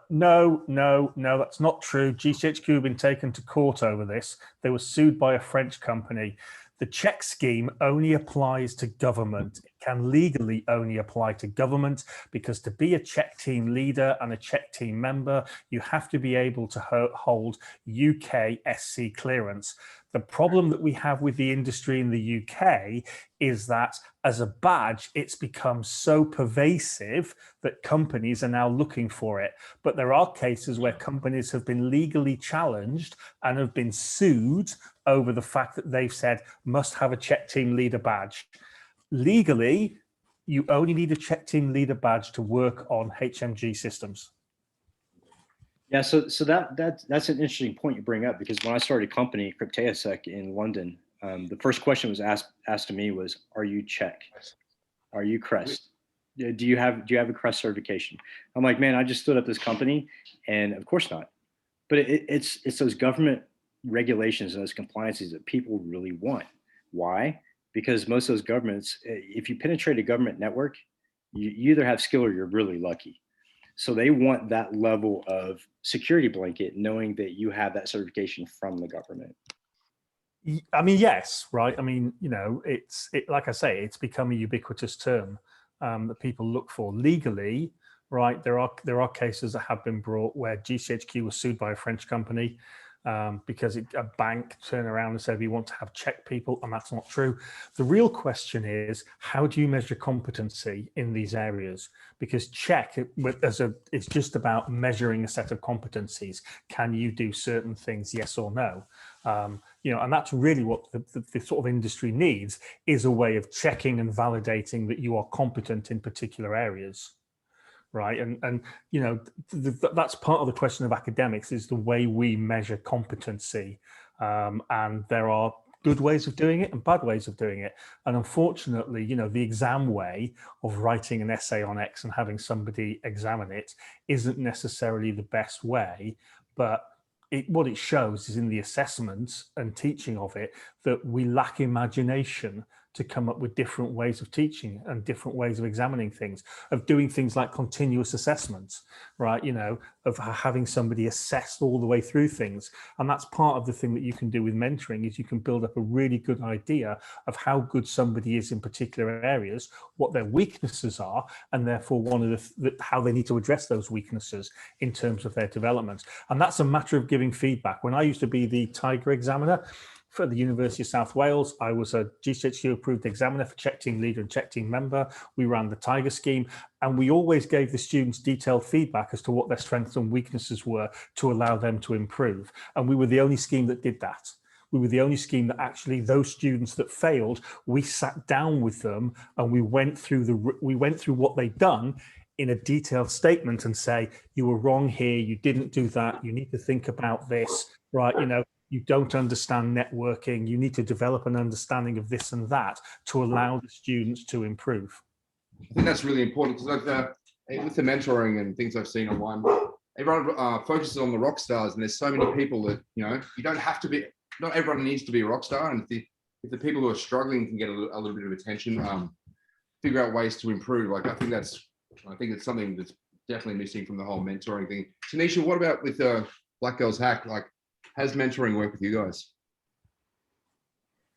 No, that's not true. GCHQ have been taken to court over this. They were sued by a French company. The check scheme only applies to government. It can legally only apply to government, because to be a check team leader and a check team member, you have to be able to hold UK SC clearance. The problem that we have with the industry in the UK is that as a badge, it's become so pervasive that companies are now looking for it. But there are cases where companies have been legally challenged and have been sued over the fact that they've said must have a check team leader badge. Legally, you only need a check team leader badge to work on HMG systems. Yeah, so that's an interesting point you bring up, because when I started a company, Crypteosec in London, the first question was asked to me was, "Are you Czech? Are you Crest? Do you have a Crest certification?" I'm like, "Man, I just stood up this company, and of course not." But it's those government regulations and those compliances that people really want. Why? Because most of those governments, if you penetrate a government network, you either have skill or you're really lucky. So they want that level of security blanket, knowing that you have that certification from the government. I mean, yes, right. I mean, like I say, it's become a ubiquitous term that people look for legally, right? There are cases that have been brought where GCHQ was sued by a French company because a bank turned around and said, we want to have Czech people, and that's not true. The real question is, how do you measure competency in these areas? Because Czech, it's just about measuring a set of competencies. Can you do certain things, yes or no? And that's really what the sort of industry needs, is a way of checking and validating that you are competent in particular areas. Right. And that's part of the question of academics, is the way we measure competency. And there are good ways of doing it and bad ways of doing it. And unfortunately, the exam way of writing an essay on X and having somebody examine it isn't necessarily the best way. But what it shows is, in the assessment and teaching of it, that we lack imagination to come up with different ways of teaching and different ways of examining things, of doing things like continuous assessments, right? Of having somebody assess all the way through things. And that's part of the thing that you can do with mentoring, is you can build up a really good idea of how good somebody is in particular areas, what their weaknesses are, and therefore how they need to address those weaknesses in terms of their development. And that's a matter of giving feedback. When I used to be the Tiger examiner for the University of South Wales, I was a GCHQ approved examiner for Czech team leader and Czech team member. We ran the Tiger scheme, and we always gave the students detailed feedback as to what their strengths and weaknesses were to allow them to improve. And we were the only scheme that did that. We were the only scheme that actually, those students that failed, we sat down with them and we went through what they'd done in a detailed statement and say, you were wrong here, you didn't do that, you need to think about this, right? You don't understand networking, you need to develop an understanding of this and that to allow the students to improve. I think that's really important, because with the mentoring and things I've seen online, everyone focuses on the rock stars, and there's so many people that, you don't have to be, not everyone needs to be a rock star. And if the people who are struggling can get a little bit of attention, figure out ways to improve. Like, I think it's something that's definitely missing from the whole mentoring thing. Tanisha, what about with Black Girls Hack? Like, how's mentoring work with you guys?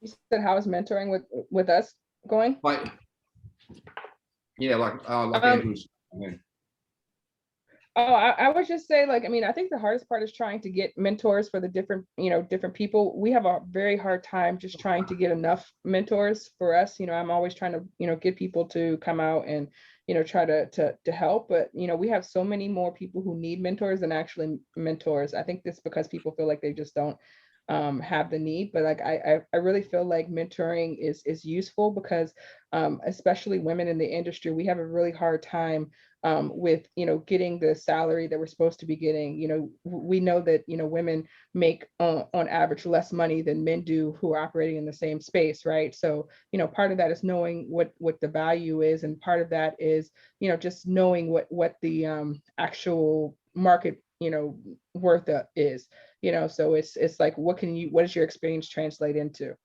You said, how is mentoring with us going? Like Andrew's. I would just say, I think the hardest part is trying to get mentors for the different people. We have a very hard time just trying to get enough mentors for us. I'm always trying to, get people to come out and, try to help. But, we have so many more people who need mentors than actually mentors. I think that's because people feel like they just don't have the need. But I really feel like mentoring is useful, because especially women in the industry, we have a really hard time with getting the salary that we're supposed to be getting. We know that women make on average less money than men do who are operating in the same space, right? So part of that is knowing what the value is, and part of that is just knowing what the actual market worth is. So it's like, what does your experience translate into?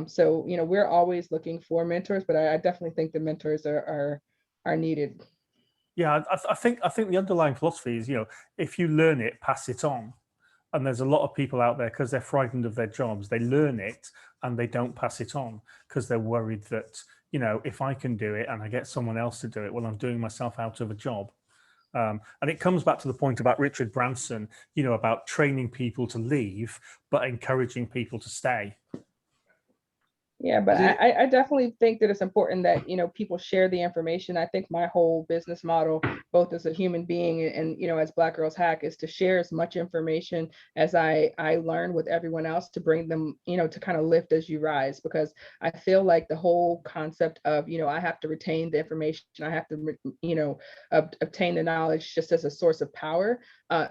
So we're always looking for mentors, but I definitely think the mentors are needed. Yeah, I think the underlying philosophy is, if you learn it, pass it on. And there's a lot of people out there, because they're frightened of their jobs, they learn it and they don't pass it on, because they're worried that, if I can do it and I get someone else to do it, well, I'm doing myself out of a job. And it comes back to the point about Richard Branson, about training people to leave, but encouraging people to stay. Yeah, but I definitely think that it's important that, you know, people share the information. I think my whole business model, both as a human being and, you know, as Black Girls Hack, is to share as much information as I learn with everyone else, to bring them, you know, to kind of lift as you rise. Because I feel like the whole concept of, you know, I have to retain the information, I have to, you know, obtain the knowledge just as a source of power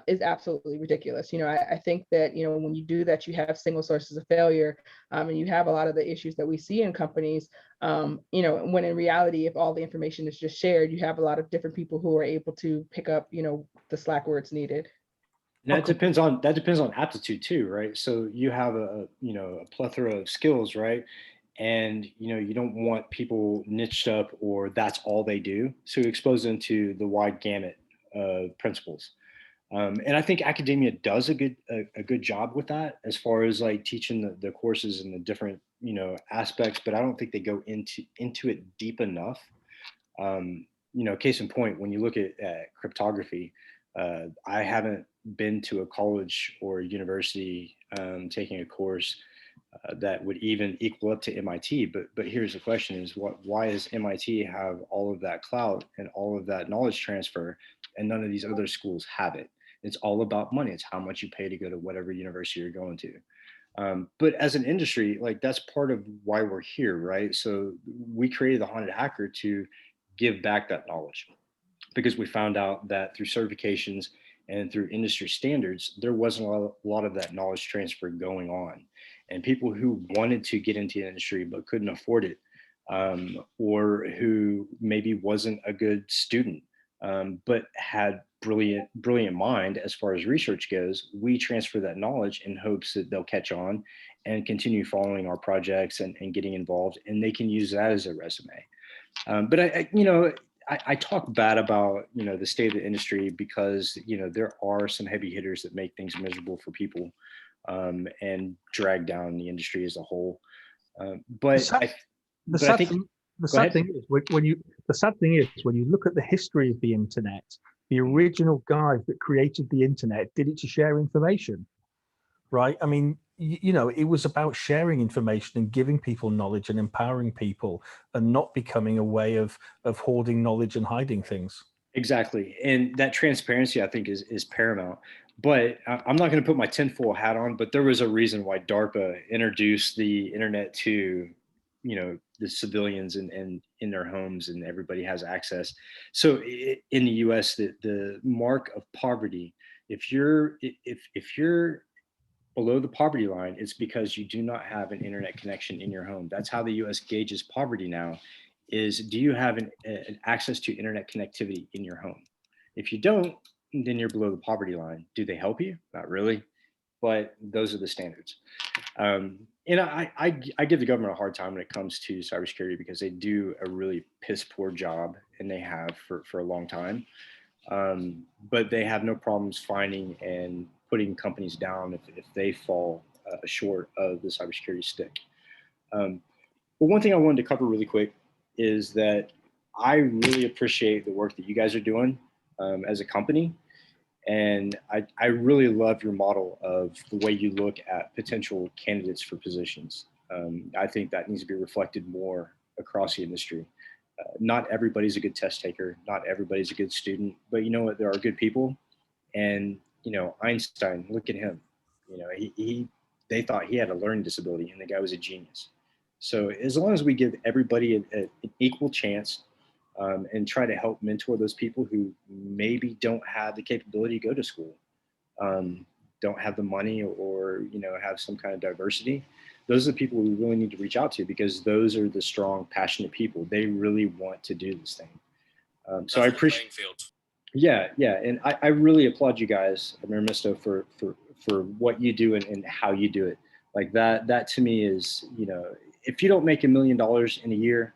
is absolutely ridiculous. You know, I think that, you know, when you do that, you have single sources of failure, and you have a lot of the issues that we see in companies, you know, when in reality, if all the information is just shared, you have a lot of different people who are able to pick up, you know, the slack where it's needed. And that depends on aptitude too, right? So you have a plethora of skills, right? And you don't want people niched up or that's all they do. So you expose them to the wide gamut of principles. And I think academia does a good job with that, as far as like teaching the courses and the different aspects. But I don't think they go into it deep enough. Case in point, when you look at cryptography, I haven't been to a college or a university taking a course that would even equal up to MIT. But here's the question: is why does MIT have all of that clout and all of that knowledge transfer, and none of these other schools have it? It's all about money. It's how much you pay to go to whatever university you're going to. But as an industry, like that's part of why we're here, right? So we created the Haunted Hacker to give back that knowledge, because we found out that through certifications and through industry standards, there wasn't a lot of that knowledge transfer going on. And people who wanted to get into the industry but couldn't afford it, or who maybe wasn't a good student, but had brilliant mind as far as research goes, we transfer that knowledge in hopes that they'll catch on and continue following our projects and getting involved, and they can use that as a resume. But I talk bad about the state of the industry because there are some heavy hitters that make things miserable for people, and drag down the industry as a whole. The sad thing is when you look at the history of the internet, the original guys that created the internet did it to share information, right? I mean, it was about sharing information and giving people knowledge and empowering people, and not becoming a way of hoarding knowledge and hiding things. Exactly. And that transparency, I think, is paramount. But I'm not going to put my tinfoil hat on, but there was a reason why DARPA introduced the internet to, the civilians and in their homes, and everybody has access. So in the US, the mark of poverty, if you're below the poverty line, it's because you do not have an internet connection in your home. That's how the US gauges poverty now, is do you have an access to internet connectivity in your home? If you don't, then you're below the poverty line. Do they help you? Not really, but those are the standards. And I give the government a hard time when it comes to cybersecurity, because they do a really piss poor job, and they have for a long time. But they have no problems finding and putting companies down if they fall short of the cybersecurity stick. But one thing I wanted to cover really quick is that I really appreciate the work that you guys are doing as a company. And I really love your model of the way you look at potential candidates for positions. I think that needs to be reflected more across the industry. Not everybody's a good test taker. Not everybody's a good student, but you know what? There are good people. And, Einstein, look at him. They thought he had a learning disability, and the guy was a genius. So as long as we give everybody an equal chance, and try to help mentor those people who maybe don't have the capability to go to school, don't have the money, or have some kind of diversity, those are the people we really need to reach out to, because those are the strong, passionate people. They really want to do this thing. So I appreciate. Yeah, and I really applaud you guys at Merimetso for what you do and how you do it. Like that to me is, if you don't make $1 million in a year,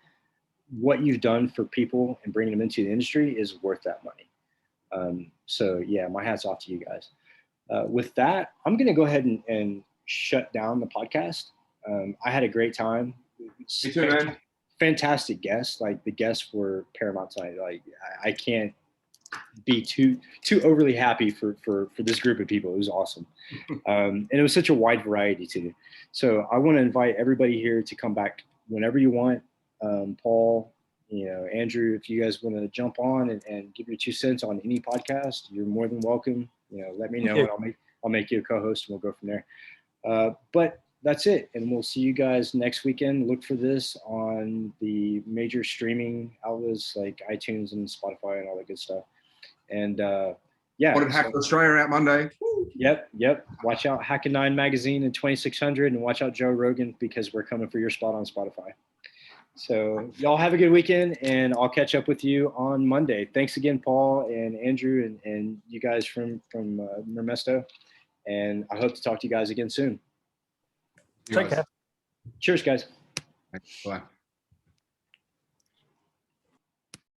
what you've done for people and bringing them into the industry is worth that money. So yeah, my hat's off to you guys. With that, I'm going to go ahead and shut down the podcast. I had a great time. Me too, man. Fantastic guests. Like, the guests were paramount tonight. Like, I can't be too overly happy for this group of people. It was awesome. And it was such a wide variety too. So I want to invite everybody here to come back whenever you want. Paul, Andrew, if you guys want to jump on and give your 2 cents on any podcast, you're more than welcome. Let me know, and I'll make you a co-host, and we'll go from there. But that's it, and we'll see you guys next weekend. Look for this on the major streaming outlets like iTunes and Spotify and all that good stuff. And yeah, What did Hacker Australia out Monday? Yep. Watch out, Hacking 9 Magazine and 2600, and watch out Joe Rogan, because we're coming for your spot on Spotify. So y'all have a good weekend, and I'll catch up with you on Monday. Thanks again, Paul and Andrew, and you guys from Merimetso. And I hope to talk to you guys again soon. Take care. Cheers, guys. Thanks. Bye.